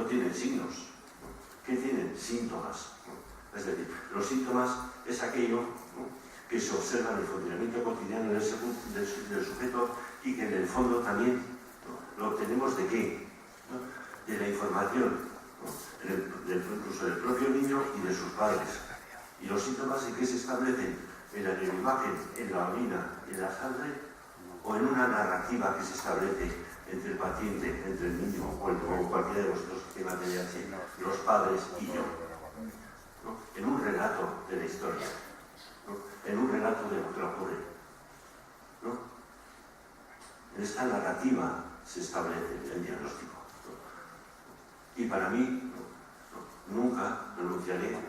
tienen signos. ¿No? ¿Qué tienen? Síntomas. ¿No? Es decir, los síntomas es aquello, ¿no? Que se observa en el funcionamiento cotidiano del sujeto y que en el fondo también, ¿no? Lo obtenemos de qué? ¿No? De la información, ¿no? Incluso del propio niño y de sus padres. Y los síntomas en qué se establecen: en la neuroimagen, en la orina, en la sangre, o en una narrativa que se establece entre el paciente, entre el niño o cualquiera de vosotros que va a tener los padres y yo, ¿no? En un relato de la historia, ¿no? En un relato de lo que ocurre, ¿no? En esta narrativa se establece el diagnóstico, ¿no? Y para mí, nunca renunciaré, ¿no?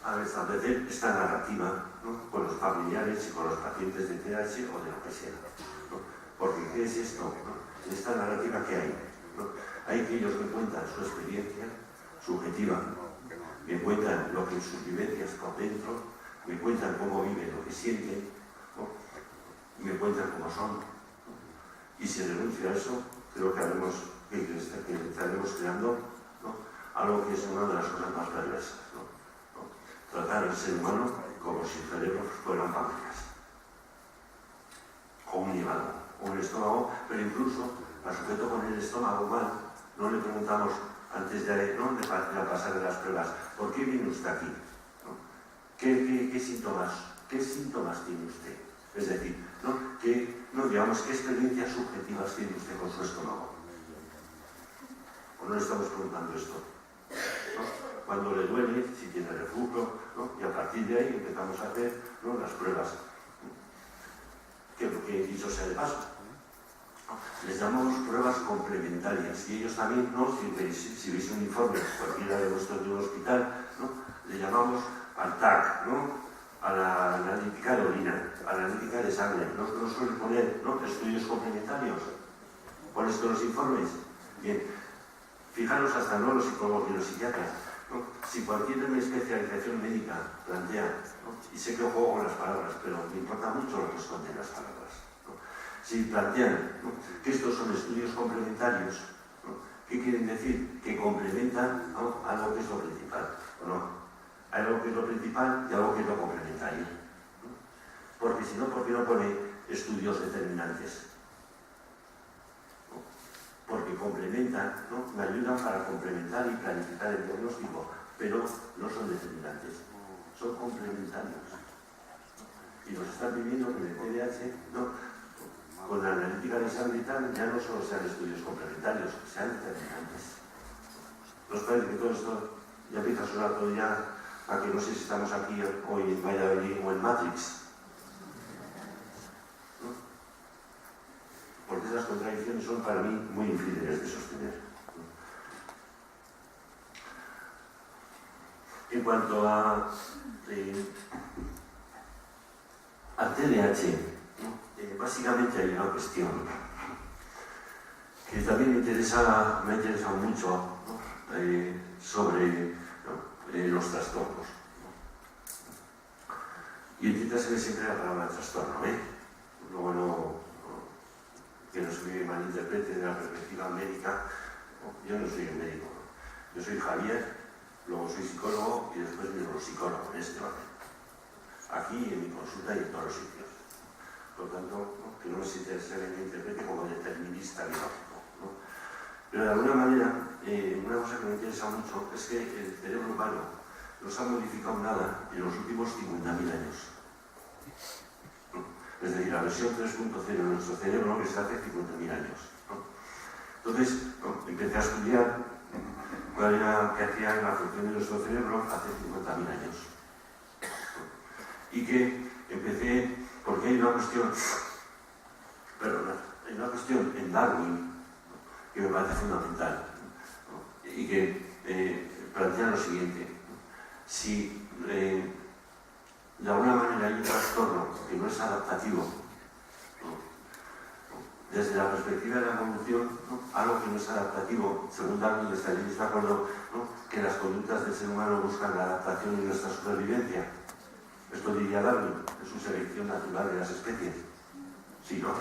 A establecer esta narrativa, ¿no? Con los familiares y con los pacientes de TDAH o de lo que sea, ¿no? Porque ¿qué es esto? ¿No? En esta narrativa que hay, ¿no? Hay aquellos que cuentan su experiencia subjetiva, me cuentan lo que en sus vivencias por dentro, me cuentan cómo viven, lo que sienten, ¿no? Me cuentan cómo son, ¿no? Y si renuncio a eso, creo que estaremos creando, ¿no? Algo que es una de las cosas más perversas, ¿no? Tratar al ser humano como si el cerebro fueran páncreas, o un hígado, o un estómago, pero incluso al sujeto con el estómago mal, no le preguntamos antes de pasar de las pruebas, ¿por qué viene usted aquí? ¿No? ¿Qué síntomas tiene usted? Es decir, digamos, ¿qué experiencias subjetivas tiene usted con su estómago? ¿O no le estamos preguntando esto? ¿No? Cuando le duele, si tiene reflujo, ¿no? Y a partir de ahí empezamos a hacer, ¿no? Las pruebas. Que dicho sea de paso, ¿no? Les llamamos pruebas complementarias y ellos también, ¿no? Si veis un informe, cualquiera de vuestros de un hospital, ¿no? Le llamamos al TAC, ¿no? A la analítica de orina, a la analítica de sangre. ¿No suelen poner, ¿no? Estudios complementarios? ¿Pones todos los informes? Bien, fijaros hasta no los psicólogos y los psiquiatras, ¿no? Si cualquier especialización médica plantea, ¿no? Y sé que juego con las palabras, pero me importa mucho lo que esconden las palabras, ¿no? Si plantean, ¿no? Que estos son estudios complementarios, ¿no? ¿Qué quieren decir? Que complementan, ¿no? Algo que es lo principal, ¿o no? Algo que es lo principal y algo que es lo complementario, ¿no? Porque si no, ¿por qué no pone estudios determinantes? Porque complementan, ¿no? Me ayudan para complementar y planificar el diagnóstico, pero no son determinantes, son complementarios. Y nos están pidiendo que en el TDAH, ¿no? Con la analítica de sangre y tal, ya no solo sean estudios complementarios, sean determinantes. ¿Nos parece que todo esto ya empieza a sonar todo ya a que no sé si estamos aquí hoy en Valladolid o en Matrix? Porque esas contradicciones son para mí muy difíciles de sostener. En cuanto a TDAH, ¿no? Básicamente hay una cuestión que también me ha interesado mucho, ¿no? Sobre, ¿no? Los trastornos, ¿no? Y entiéndase siempre la palabra trastorno, ¿eh? Luego no que no se me malinterprete de la perspectiva médica. Yo no soy un médico, yo soy Javier, luego soy psicólogo y después neuropsicólogo en este orden. Aquí en mi consulta y en todos los sitios. Por lo tanto, ¿no? Que no se me interprete como determinista biológico, ¿no? Pero de alguna manera, una cosa que me interesa mucho es que el cerebro humano no se ha modificado nada en los últimos 50.000 años. ¿No? Es decir, la versión 3.0 de nuestro cerebro es hace 50.000 años, ¿no? Entonces, empecé a estudiar cuál era qué hacía la función de nuestro cerebro hace 50.000 años. Y que empecé, porque hay una cuestión, hay una cuestión en Darwin que me parece fundamental, ¿no? Y que plantea lo siguiente: si de alguna manera hay un trastorno que no es adaptativo, desde la perspectiva de la evolución, ¿no? Algo que no es adaptativo, según Darwin, estaréis de acuerdo, ¿no? Que las conductas del ser humano buscan la adaptación y nuestra supervivencia. Esto diría Darwin, es su selección natural de las especies. ¿Sí, no?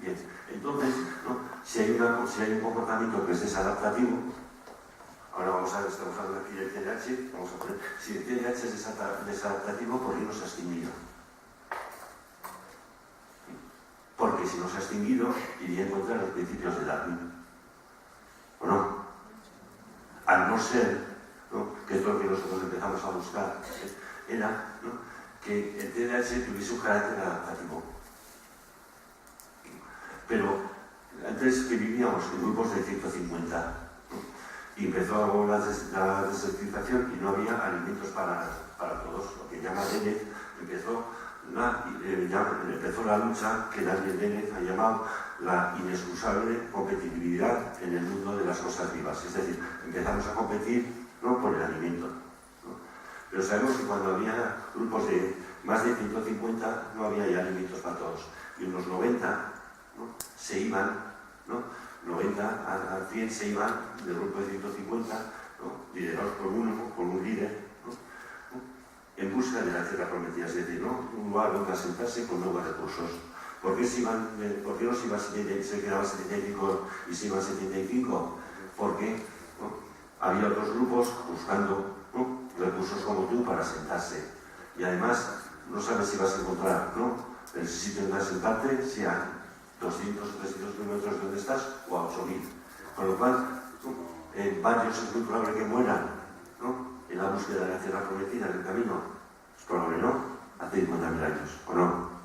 Bien. Entonces, ¿no? Si hay un comportamiento que es desadaptativo, ahora vamos a ver, estamos hablando aquí del TDAH, vamos a poner, si el TDAH es desadaptativo, ¿por qué no se ha extinguido? Porque si no se ha extinguido, iría en contra de los principios de Darwin. ¿O no? Al no ser, ¿no? Que es lo que nosotros empezamos a buscar, era, ¿no? Que el TDAH tuviese un carácter adaptativo. Pero antes que vivíamos en grupos de 150, ¿no? Y empezó la desertización y no había alimentos para todos, lo que llama Dennett, empezó la lucha que Daniel Dennett ha llamado la inexcusable competitividad en el mundo de las cosas vivas. Es decir, empezamos a competir, ¿no? Por el alimento, ¿no? Pero sabemos que cuando había grupos de más de 150 no había ya alimentos para todos. Y unos 90, ¿no? Se iban, ¿no? 90 a 100 se iban del grupo de 150, ¿no? Liderados por un líder, ¿no? En busca de la tierra prometida, es decir, ¿no? Un lugar donde asentarse con nuevos recursos. ¿Por qué no se quedaban 75 y se iban 75? Porque, ¿no? Había otros grupos buscando, ¿no? Recursos como tú para asentarse. Y además, no sabes si vas a encontrar, ¿no? El sitio donde asentarte, sea 200 o 300 kilómetros de donde estás o a 8.000. Con lo cual, ¿no? Varios es muy probable que mueran, ¿no? En la búsqueda de la tierra prometida, en el camino. Es probable, ¿no? Hace 50.000 años, ¿o no?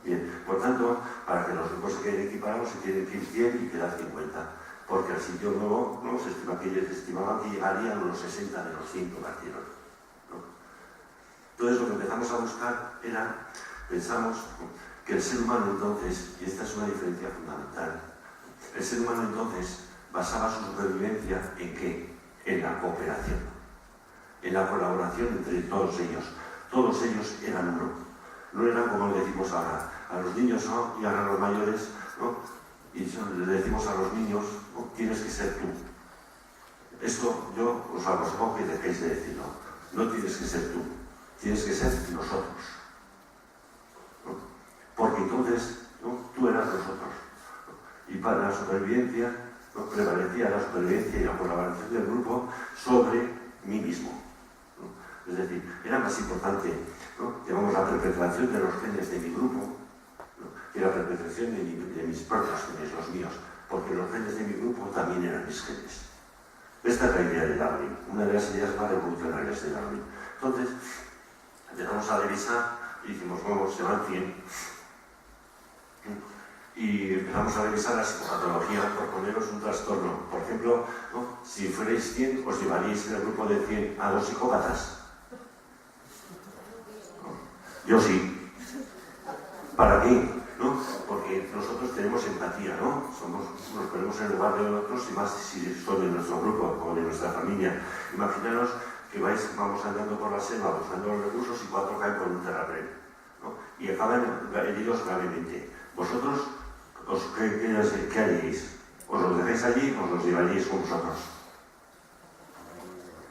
Bien, por tanto, para que los grupos se queden equiparados, se tienen que ir 100 y quedar 50. Porque al sitio nuevo, ¿no? Se estimaba que llegarían unos 60 de los 100 que partieron, ¿no? Entonces, lo que empezamos a buscar era, pensamos, que el ser humano entonces, y esta es una diferencia fundamental, el ser humano entonces basaba su supervivencia ¿en qué? En la cooperación, en la colaboración entre todos ellos. Todos ellos eran uno. No eran como le decimos ahora a los niños, ¿no? Y ahora a los mayores, ¿no? Y le decimos a los niños, ¿no? Tienes que ser tú. Esto yo os aconsejo que dejéis de decirlo. No tienes que ser tú, tienes que ser nosotros, ¿no? Porque entonces, ¿no? Tú eras nosotros, ¿no? Y para la supervivencia, ¿no? Prevalecía la supervivencia y la colaboración del grupo sobre mí mismo, ¿no? Es decir, era más importante, ¿no? Llamamos la perpetuación de los genes de mi grupo, ¿no? Que la perpetuación de mis propios genes, los míos, porque los genes de mi grupo también eran mis genes. Esta es la idea de Darwin, una de las ideas más revolucionarias de Darwin. Entonces, empezamos a revisar y dijimos, bueno, se van 100. Y empezamos a revisar la psicopatología por poneros un trastorno. Por ejemplo, ¿no? Si fuerais 100, os llevaríais en el grupo de 100 a 2 psicópatas. ¿No? Yo sí. ¿Para qué? ¿No? Porque nosotros tenemos empatía, ¿no? Nos ponemos en el lugar de otros y más si son de nuestro grupo o de nuestra familia. Imaginaros que vamos andando por la selva buscando los recursos y 4 caen por un terraplén, ¿no? Y acaban heridos gravemente. Vosotros, ¿qué haríais? ¿Os los dejáis allí o os los llevaríais con vosotros?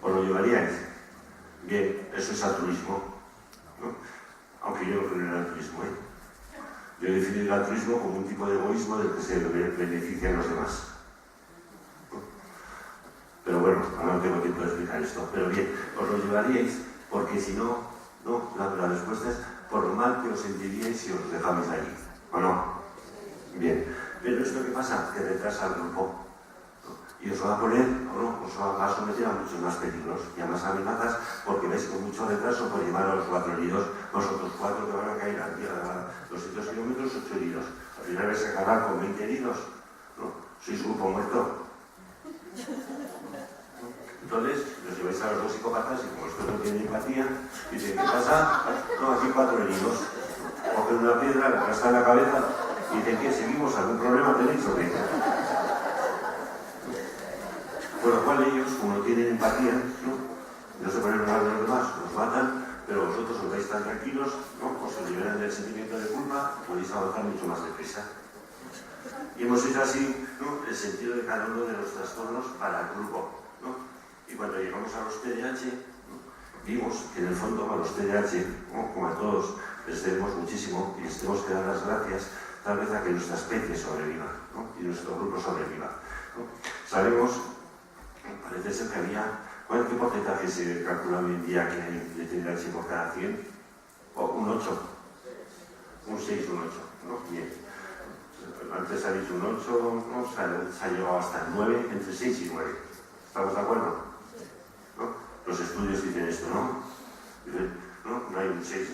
¿Os lo llevaríais? Bien, eso es altruismo, ¿no? Aunque yo no creo en el altruismo, ¿eh? Yo defino el altruismo como un tipo de egoísmo del que se benefician los demás, ¿no? Pero bueno, ahora no tengo tiempo de explicar esto. Pero bien, os lo llevaríais porque si no, la respuesta es por lo mal que os sentiríais si os dejabais allí, ¿o no? Bien, pero esto que pasa, que retrasa el grupo, ¿no? Y os va a poner, o no, os va a someter a muchos más peligros y a más amenazas, porque veis con mucho retraso por llevar a los 4 heridos, los otros 4 que van a caer a los sitios que kilómetros, 8 heridos. Al final vais a acabar con 20 heridos, ¿no? Sois grupo muerto. Entonces, los lleváis a los dos psicópatas y como estos no tienen empatía, dicen, ¿qué pasa? No, aquí 4 heridos. Cogen una piedra, la aplastan en la cabeza y dicen, ¿qué? ¿Seguimos? ¿Algún problema tenéis o qué? Por lo cual ellos, como no tienen empatía, no se ponen mal de los demás, los matan, pero vosotros os vais tan tranquilos, ¿no? Os liberan del sentimiento de culpa, podéis avanzar mucho más deprisa. Y hemos hecho así, ¿no?, el sentido de cada uno de los trastornos para el grupo, ¿no? Y cuando llegamos a los TDAH, ¿no?, vimos que en el fondo a los TDAH, ¿no?, como a todos, les debemos muchísimo y les tenemos que dar las gracias tal vez a que nuestra especie sobreviva, ¿no?, y nuestro grupo sobreviva, ¿no? Sabemos, parece ser que había, ¿qué porcentaje se calcula hoy en día que hay de TDAH por cada 100? ¿O un 8? Un 6, un 8, ¿no? Bien. Antes ha dicho un 8, ¿no? Se ha llegado hasta el 9, entre 6 y 9. ¿Estamos de acuerdo? ¿No? Los estudios dicen esto, ¿no? Dicen, no hay un 6,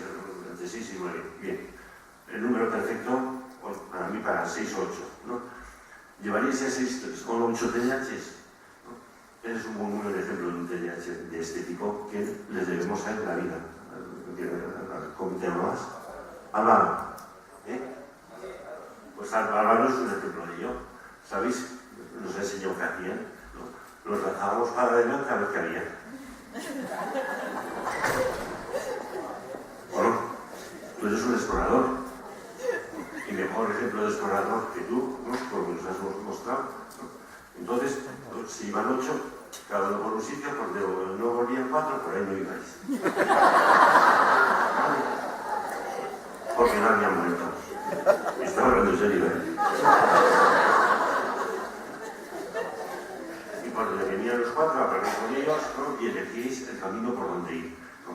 entre 6 y 9. Bien. El número perfecto, para mí, para 6 o 8, ¿no? ¿Llevaríais a 6 o 8 TDAHs? Eres un buen número de ejemplo de un TDAH de este tipo que les debemos a él la vida. ¿Cómo te llamas? Álvaro. Pues Álvaro es un ejemplo de ello. ¿Sabéis? Nos ha enseñado que hacían, ¿no? Los lanzábamos para adelante a ver qué había. Bueno, tú eres un explorador. Y mejor ejemplo de explorador que tú, ¿no?, porque nos has mostrado, ¿no? Entonces, si iban 8, cada uno por un sitio, porque no volvían 4, por ahí no ibais. Porque no habían muerto. Estaba hablando en serio, ¿eh? Y por donde venían los 4, hablaréis con ellos, ¿no?, y elegís el camino por donde ir, ¿no?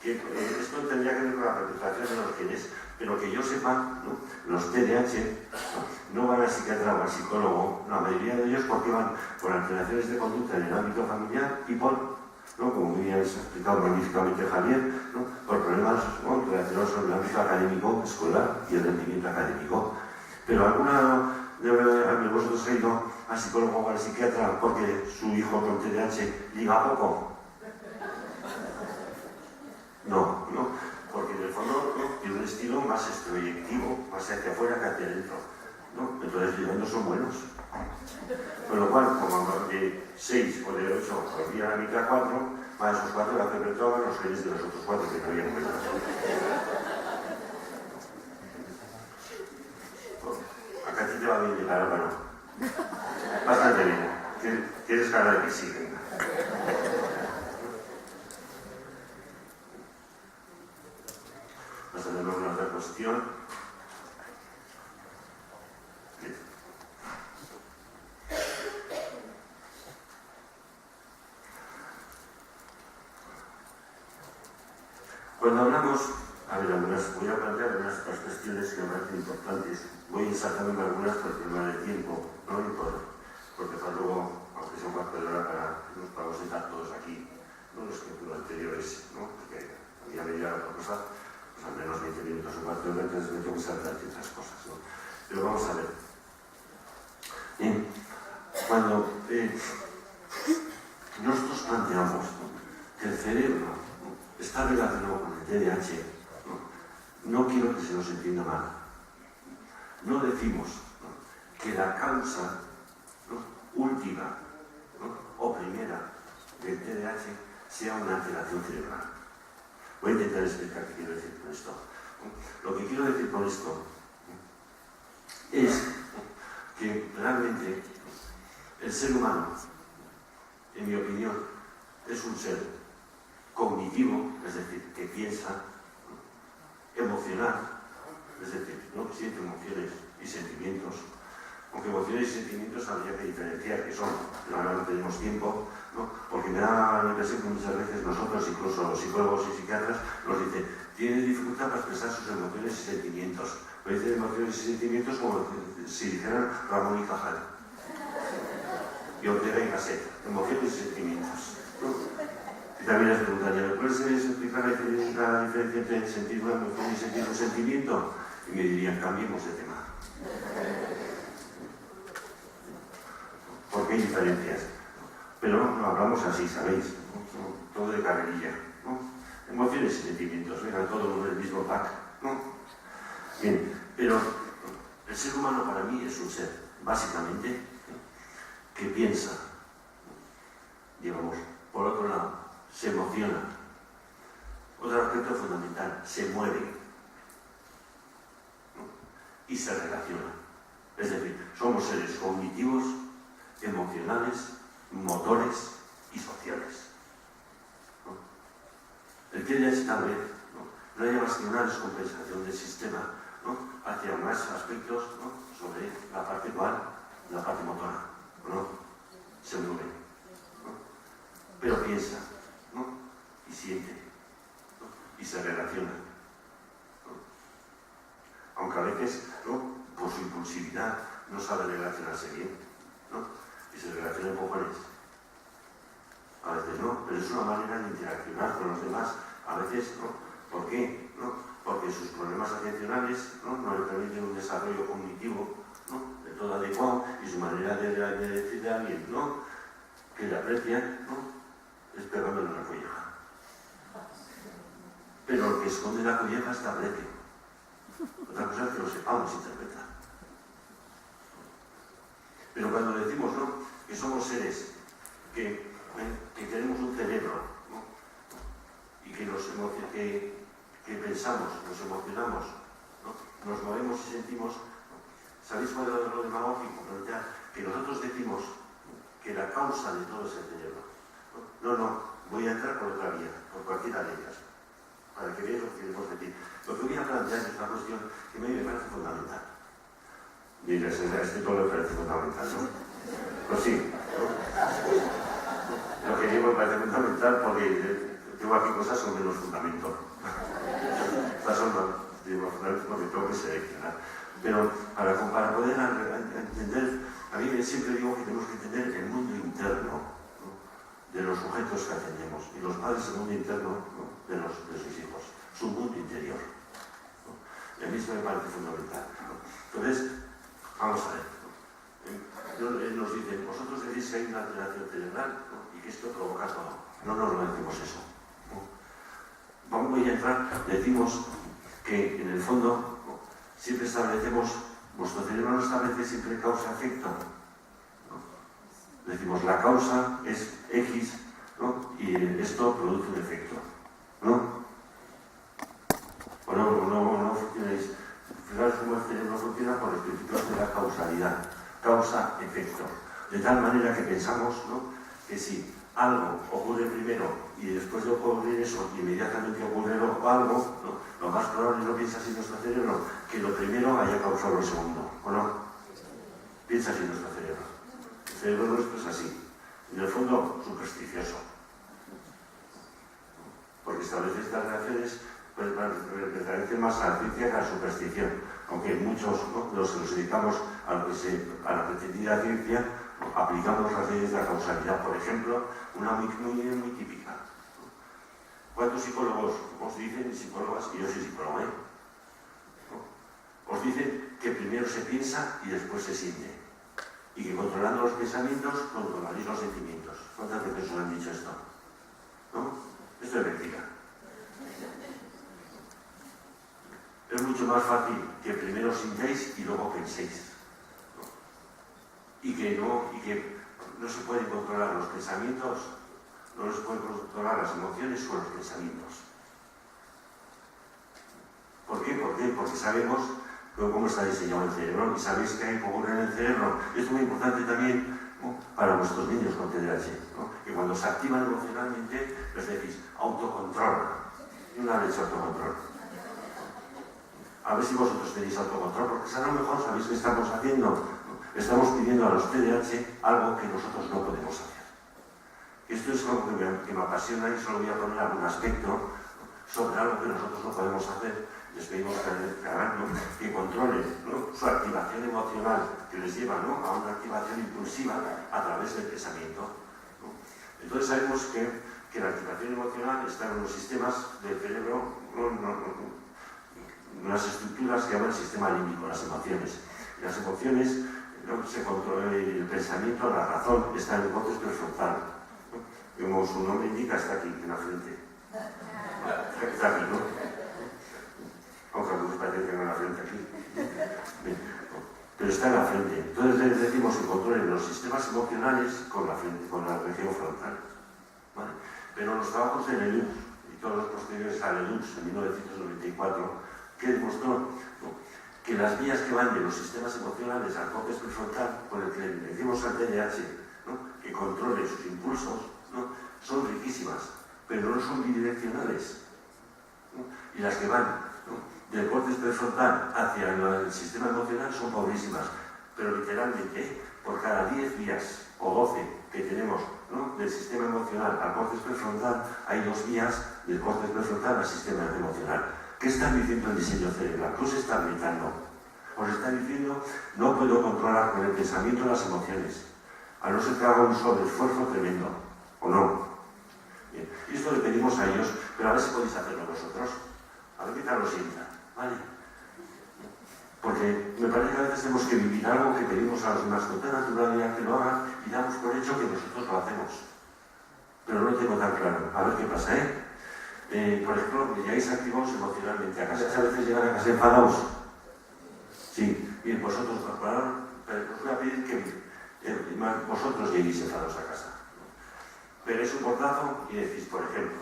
Que, esto tendría que ver con la representación de los genes, pero que yo sepa, ¿no?, los TDAH no van al psiquiatra o al psicólogo, la mayoría de ellos porque van por alteraciones de conducta en el ámbito familiar y por, ¿no?, como muy bien ha explicado magníficamente Javier, ¿no?, por problemas, ¿no?, relacionados con el ámbito académico, escolar y el rendimiento académico. Pero alguna de vosotros ha ido al psicólogo o al psiquiatra porque su hijo con TDAH liga poco. No, porque en el fondo, ¿no?, tiene un estilo más extroyectivo, más hacia afuera que hacia adentro, ¿no? Entonces ligando son buenos. Con lo cual, como de 6 o de 8 volvía a la mitad 4, más esos 4 la perpetuaban los genes de los otros 4 que no habían muerto. Acá a ti te va bien llegar, Álvaro. Bastante bien. Tienes cara de que sí, venga. Vamos a tener una otra cuestión. Cuando hablamos, voy a plantear algunas otras cuestiones que me parecen importantes. Voy saltándome algunas por el problema del tiempo, ¿no? Y porque para luego, aunque sea un cuarto de hora, para sentar todos aquí, no los que los anteriores, ¿no? Porque había media hora por cosa, pues al menos 20 minutos o cuarto de hora, entonces me tengo que saltar ciertas cosas, ¿no? Pero vamos a ver. Bien, cuando nosotros planteamos, ¿no?, que el cerebro, ¿no?, está relacionado con el TDAH, no quiero que se nos entienda mal. No decimos, ¿no?, que la causa, ¿no?, última, ¿no?, o primera del TDAH sea una alteración cerebral. Voy a intentar explicar qué quiero decir con esto. Lo que quiero decir con esto es que realmente el ser humano, en mi opinión, es un ser cognitivo, es decir, que piensa, emocional, es decir, ¿no?, siente emociones y sentimientos, aunque emociones y sentimientos habría que diferenciar que son, pero ahora no tenemos tiempo, ¿no?, porque me da la impresión que muchas veces nosotros, incluso los psicólogos y psiquiatras, nos dicen, tienen dificultad para expresar sus emociones y sentimientos, pero dicen emociones y sentimientos como si dijeran Ramón y Cajal, y Ortega y Gasset, emociones y sentimientos, ¿no? Y también les preguntaría, ¿me puedes explicar la diferencia entre sentir una emoción y sentir un sentimiento? Y me dirían, cambiemos de tema. Porque hay diferencias. Pero no hablamos así, ¿sabéis? Todo de carrerilla, ¿no? Emociones y sentimientos, vengan todos en el mismo pack, ¿no? Bien, pero el ser humano para mí es un ser, básicamente, ¿no?, que piensa, digamos, por otro lado, se emociona. Otro aspecto fundamental, se mueve, ¿no?, y se relaciona. Es decir, somos seres cognitivos, emocionales, motores y sociales, ¿no? El TDAH tal vez no haya más que una descompensación del sistema, ¿no?, hacia más aspectos, ¿no?, sobre la parte cual, la parte motora, ¿no? Se mueve, ¿no?, pero piensa, ¿no?, y siente, ¿no?, y se relaciona, ¿no?, aunque a veces, ¿no?, por su impulsividad no sabe relacionarse bien, ¿no?, y se relaciona en empujones. A veces no, pero es una manera de interaccionar con los demás. A veces no. ¿Por qué? ¿No? Porque sus problemas atencionales, ¿no?, no le permiten un desarrollo cognitivo, ¿no?, de todo adecuado, y su manera de decirle a alguien, ¿no?, que le aprecia, ¿no?, es pegándole una colleja. Pero el que esconde la colleja está aprecio. Otra cosa es que lo sepamos interpretar. Pero cuando decimos, ¿no?, que somos seres que tenemos un cerebro, ¿no?, y que pensamos, nos emocionamos, ¿no?, nos movemos y sentimos, ¿no?, ¿sabéis cuál es lo demagógico? Que nosotros decimos que la causa de todo es el cerebro. No, voy a entrar por otra vía, por cualquiera de ellas, para que veáis lo que queremos decir. Lo que voy a plantear es una cuestión que a mí me parece fundamental. Diréis, este todo me parece fundamental, ¿no? Pues sí, ¿no? Lo que digo me parece fundamental porque tengo aquí cosas con menos fundamento. Estas son los fundamentos que tengo que seleccionar. Pero para poder entender, a mí siempre digo que tenemos que entender el mundo interno, ¿no?, de los sujetos que atendemos, y los padres el mundo interno, ¿no?, de sus hijos, su mundo interior, ¿no? Y a mí eso me parece fundamental, ¿no? Entonces, vamos a ver, ¿no? Nos dicen, vosotros decís que hay una alteración cerebral, ¿no?, y que esto provoca todo. No decimos eso, ¿no? Voy a entrar, decimos que en el fondo, ¿no?, siempre establecemos, vuestro cerebro no establece siempre causa-efecto, ¿no? Decimos, la causa es X, ¿no?, y esto produce un efecto, ¿no? O no funcionáis. Fijaros cómo el cerebro funciona por los principios de la causalidad, causa-efecto. De tal manera que pensamos, ¿no?, que si algo ocurre primero y después de ocurrir eso, inmediatamente ocurre algo, ¿no?, lo más probable, no piensa así nuestro cerebro, que lo primero haya causado lo segundo, ¿o no? Piensa así nuestro cerebro. El cerebro nuestro es así. En el fondo, supersticioso. Porque establece estas relaciones, pues pertenece más a la ciencia que a la superstición. Aunque muchos, ¿no?, los que nos dedicamos a la pretendida ciencia, aplicamos las leyes de la causalidad. Por ejemplo, una muy típica. ¿Cuántos psicólogos os dicen, psicólogas, y yo soy psicólogo, ¿no?, os dicen que primero se piensa y después se siente? Y que controlando los pensamientos, controlaréis los sentimientos. ¿Cuántas veces os han dicho esto? ¿No? Esto es mentira. Es mucho más fácil que primero sintáis y luego penséis, ¿no? Y que no se pueden controlar los pensamientos, no se pueden controlar las emociones con los pensamientos. ¿Por qué? Porque sabemos cómo está diseñado el cerebro y sabéis que ocurre en el cerebro. Esto es muy importante también, ¿no?, para vuestros niños con TDAH, ¿no?, que cuando se activan emocionalmente les decís autocontrol. Y una vez autocontrol. A ver si vosotros tenéis autocontrol, porque a lo mejor sabéis qué estamos haciendo, ¿no? Estamos pidiendo a los TDAH algo que nosotros no podemos hacer. Esto es algo que me apasiona y solo voy a poner algún aspecto, ¿no?, sobre algo que nosotros no podemos hacer. Les pedimos que controlen, ¿no?, su activación emocional, que les lleva, ¿no?, a una activación impulsiva a través del pensamiento, ¿no? Entonces sabemos que la activación emocional está en los sistemas del cerebro, no unas estructuras que llaman sistema límbico, las emociones. Y las emociones, se controla el pensamiento, la razón, está en el córtex prefrontal. Como su nombre indica, está aquí, en la frente. Está aquí, ¿no? Aunque a algunos parece que no en la frente aquí. Pero está en la frente. Entonces decimos que controlen los sistemas emocionales con la frente, con la región frontal. ¿Vale? Pero los trabajos de Ledoux y todos los posteriores a Ledoux en 1994, que demostró que las vías que van de los sistemas emocionales al córtex prefrontal, con el que le decimos al TDAH, que controle sus impulsos, son riquísimas, pero no son bidireccionales. Y las que van del córtex prefrontal hacia el sistema emocional son pobrísimas, pero literalmente por cada 10 vías o 12 que tenemos del sistema emocional al córtex prefrontal, hay 2 vías del córtex prefrontal al sistema emocional. ¿Qué están diciendo el diseño cerebral? ¿Qué os está gritando? Os está diciendo, no puedo controlar con el pensamiento las emociones, a no ser que haga un sobreesfuerzo tremendo, ¿o no? Bien. Y esto le pedimos a ellos, pero a ver si podéis hacerlo vosotros. A ver qué tal os sienta, ¿vale? Porque me parece que a veces tenemos que vivir algo que pedimos a los demás con tanta naturalidad que lo hagan y damos por hecho que nosotros lo hacemos. Pero no lo tengo tan claro. A ver qué pasa, ¿eh? Por ejemplo, llegáis activados emocionalmente a casa. ¿A veces llegan a casa enfadados? Sí. Bien, vosotros, os voy a pedir que vosotros lleguéis enfadados a casa. Pero es un portazo y decís, por ejemplo,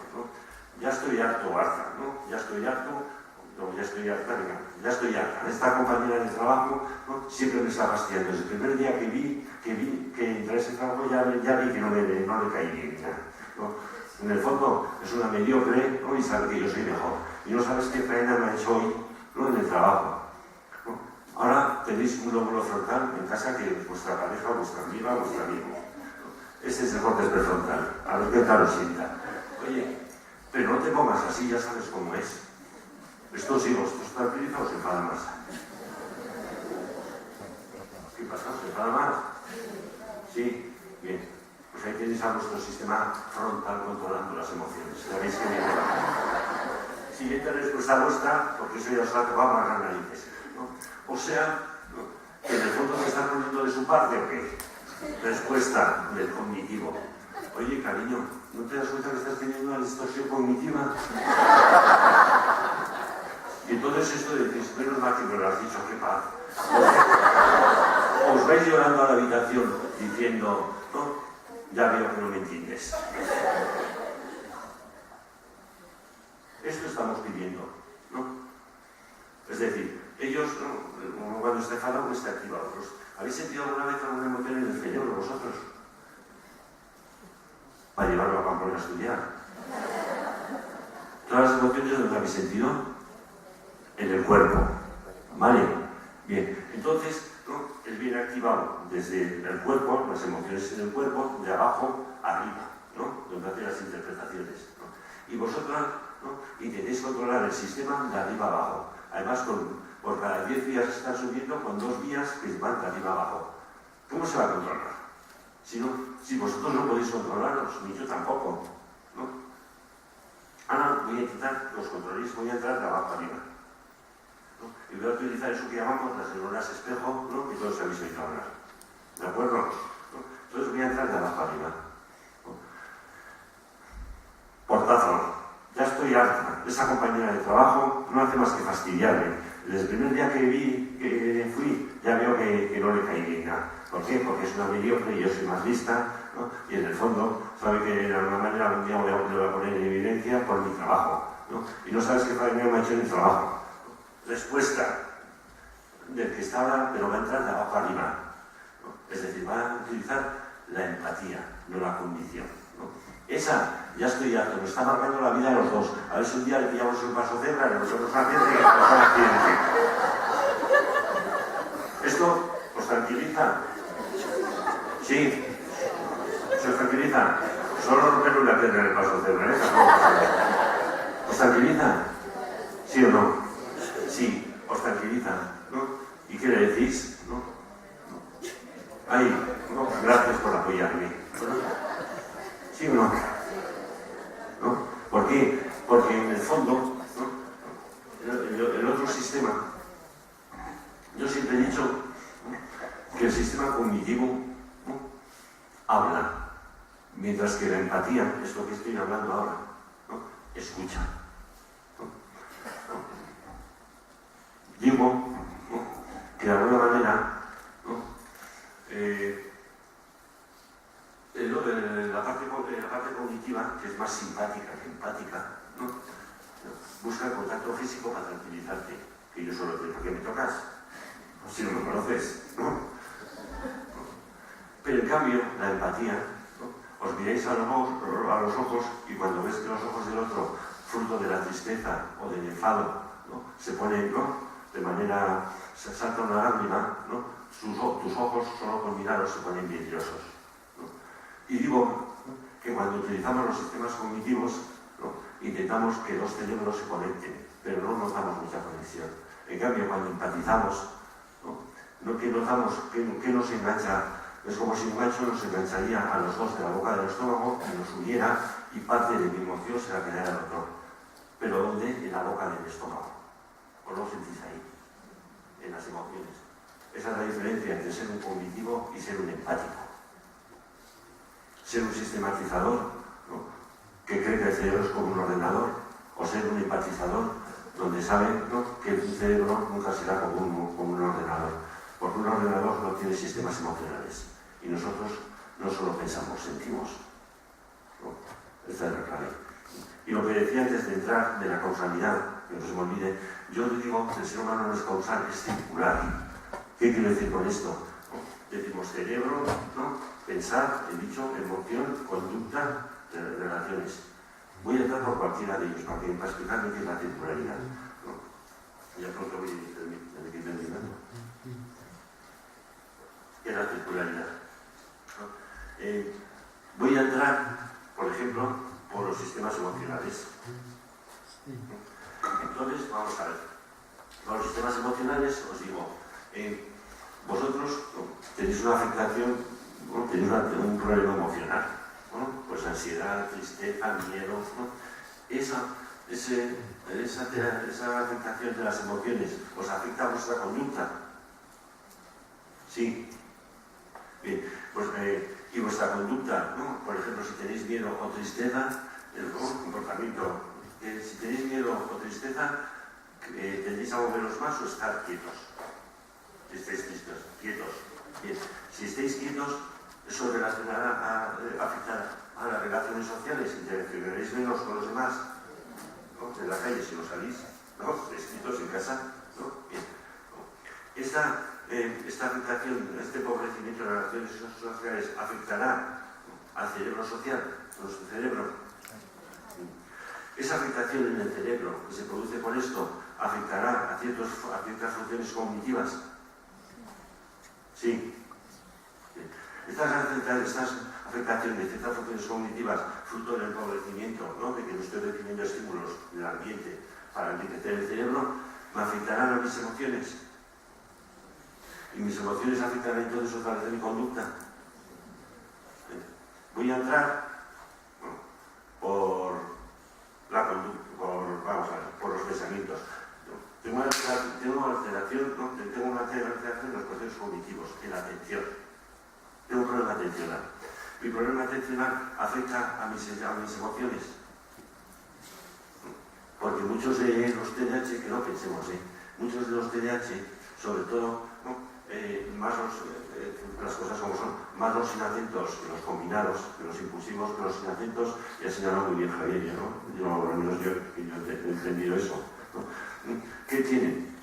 ya estoy harto o harta, ya estoy harta, venga, ya estoy harta. Esta compañera de trabajo siempre me está fastidiando. Desde el primer día que vi que entré a ese trabajo ya vi que no le caí bien. En el fondo es una mediocre y sabe que yo soy mejor. Y no sabes qué faena me ha hecho hoy en el trabajo. Ahora tenéis un lóbulo frontal en casa que vuestra pareja, vuestra amiga, vuestro amigo. Este es el córtex prefrontal. A ver qué tal os sienta. Oye, pero no te pongas así, ya sabes cómo es. Esto sí, ¿os tranquiliza o se enfada más? ¿Qué pasa? ¿Se enfada más? Sí, bien. Pues ahí tenéis a vuestro sistema frontal controlando las emociones. Ya veis que bien. Siguiente respuesta vuestra, porque eso ya os ha tocado más las narices. O sea, que en el fondo se está poniendo de su parte o qué. Respuesta del cognitivo. Oye, cariño, ¿no te das cuenta que estás teniendo una distorsión cognitiva? Y entonces esto de decir, menos mal que me lo has dicho, qué paz. Os vais llorando a la habitación diciendo, ya veo que no me entiendes. Esto estamos pidiendo, Es decir, ellos, cuando está enfadado, está activado. ¿Habéis sentido alguna vez alguna emoción en el cerebro vosotros? Para llevarlo a Pamplona a estudiar. ¿Todas las emociones dónde habéis sentido? En el cuerpo. ¿Vale? Bien. Entonces, él viene activado desde el cuerpo, las emociones en el cuerpo, de abajo a arriba, donde hace las interpretaciones. Y vosotras intentéis controlar el sistema de arriba a abajo. Además, por cada 10 vías están subiendo con 2 vías que van de arriba a abajo. ¿Cómo se va a controlar? Si vosotros no podéis controlaros, ni yo tampoco. Ahora voy a intentar que os controléis, voy a entrar de abajo a arriba. Y voy a utilizar eso que llamamos las neuronas espejo, que todos habéis oído hablar. ¿De acuerdo? Entonces voy a entrar de abajo a arriba. Portazo. Ya estoy harta. Esa compañera de trabajo no hace más que fastidiarme. Desde el primer día que fui, ya veo que no le caí bien nada. ¿Por qué? Porque es una mediocre y yo soy más lista, y en el fondo sabe que de alguna manera un día le voy a poner en evidencia por mi trabajo, y no sabes qué faena me ha hecho en el trabajo. Respuesta del que está ahora, pero va a entrar de abajo arriba. Es decir, va a utilizar la empatía, no la condición. Esa, ya estoy harto, nos está marcando la vida a los dos. A ver si un día le pillamos un paso cebra y nosotros un accidente. ¿Esto os tranquiliza? Sí. ¿Se os tranquiliza? Solo romper una piedra en el paso cebra, ¿Os tranquiliza? ¿Sí o no? Sí, os tranquiliza, ¿Y qué le decís? Ay, gracias por apoyarme. ¿Sí o no? ¿Por qué? Porque en el fondo el otro sistema sistema, yo siempre he dicho, ¿no?, que el sistema cognitivo, ¿no?, habla, mientras que la empatía, es lo que estoy hablando ahora, ¿no?, escucha. Digo, ¿no?, que de alguna manera, ¿no?, la parte cognitiva, que es más simpática que empática, ¿no?, busca el contacto físico para tranquilizarte, que yo solo te digo, ¿por qué me tocas? Pues si no me conoces, ¿no? Pero en cambio, la empatía, ¿no?, os miráis a los ojos y cuando ves que los ojos del otro, fruto de la tristeza o del enfado, ¿no?, se ponen, ¿no?, de manera, se salta una lágrima, ¿no?, tus ojos solo con mirarlos se ponen vidriosos, ¿no? Y digo, ¿no?, que cuando utilizamos los sistemas cognitivos, ¿no?, intentamos que dos cerebros se conecten, pero no notamos mucha conexión. En cambio, cuando empatizamos, ¿no?, que notamos que nos engancha, es como si un gancho nos engancharía a los dos de la boca del estómago y nos uniera y parte de mi emoción se la quedara al otro. ¿Pero dónde? En la boca del estómago. ¿O no lo sentís ahí? En las emociones. Esa es la diferencia entre ser un cognitivo y ser un empático. Ser un sistematizador, ¿no?, que cree que el cerebro es como un ordenador, o ser un empatizador, donde sabe, ¿no?, que el cerebro nunca será como un ordenador, porque un ordenador no tiene sistemas emocionales, y nosotros no solo pensamos, sentimos, ¿no? Esta es la clave. Y lo que decía antes de entrar de la causalidad, que no se me olvide, yo digo que el ser humano no es causal, es circular. ¿Qué quiero decir con esto? Decimos cerebro, ¿no?, pensar, he dicho, emoción, conducta, relaciones. Voy a entrar por cualquiera de ellos para explicarme qué es la circularidad, ¿no? Ya pronto voy terminando. ¿Qué es la circularidad? ¿No? Voy a entrar, por ejemplo, por los sistemas emocionales. Entonces, vamos a ver. Con los sistemas emocionales os digo, vosotros, ¿no?, tenéis una afectación, ¿no?, tenéis un problema emocional, ¿no?, pues ansiedad, tristeza, miedo, ¿no? Esa afectación de las emociones os afecta a vuestra conducta. Sí. Bien, pues, y vuestra conducta, ¿no?, por ejemplo, si tenéis miedo o tristeza, el comportamiento, si tenéis miedo o tristeza, tendréis a moveros más o estar quietos. Si estáis quietos. Bien. Si estáis quietos, eso afectará a las relaciones sociales, interaccionaréis menos con los demás, ¿no?, en la calle si no salís, ¿no?, estáis quietos en casa, ¿no? Bien. Esta afectación, este empobrecimiento de las relaciones sociales afectará al cerebro social, a nuestro cerebro. Esa afectación en el cerebro que se produce con esto afectará a ciertas funciones cognitivas. Sí. Estas afectaciones de ciertas funciones cognitivas, fruto del empobrecimiento, ¿no?, de que no estoy recibiendo estímulos del ambiente para enriquecer el cerebro, me afectarán a mis emociones. Y mis emociones afectarán entonces otra vez a mi conducta. Voy a entrar, bueno, por la conducta, por los pensamientos. Tengo una alteración en los procesos cognitivos, en la atención. Tengo un problema atencional. Mi problema atencional afecta a mis emociones. Porque muchos de los TDAH, que no pensemos, muchos de los TDAH, sobre todo, ¿no?, las cosas como son, más los inatentos que los combinados, que los impulsivos que los inatentos, y ha señalado muy bien Javier, ¿no? Yo, al menos yo he entendido eso, ¿no? ¿Qué tienen?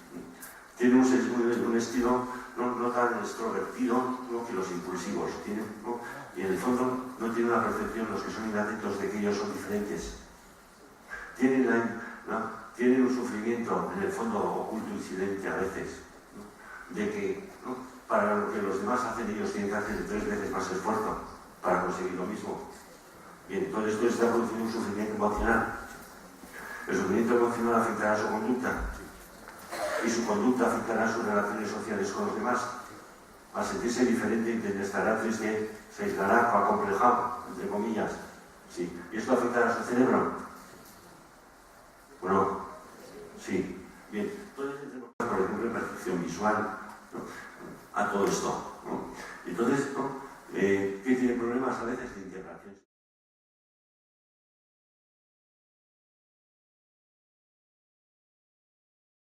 Tienen un estilo no tan extrovertido, ¿no?, que los impulsivos tienen, ¿no? Y en el fondo no tienen una percepción, los que son inatentos, de que ellos son diferentes. Tienen un sufrimiento en el fondo oculto y silente a veces, ¿no?, de que, ¿no?, para lo que los demás hacen, ellos tienen que hacer 3 veces más esfuerzo para conseguir lo mismo. Bien, entonces esto está produciendo un sufrimiento emocional. El sufrimiento emocional afectará a su conducta y su conducta afectará a sus relaciones sociales con los demás. Al sentirse diferente, estará triste, se aislará o acomplejado, entre comillas. Sí. ¿Y esto afectará a su cerebro? ¿O no? Sí. Bien. Entonces, percepción visual, ¿no? A todo esto, ¿no? Entonces, ¿no? ¿Qué tiene problemas a veces de integración?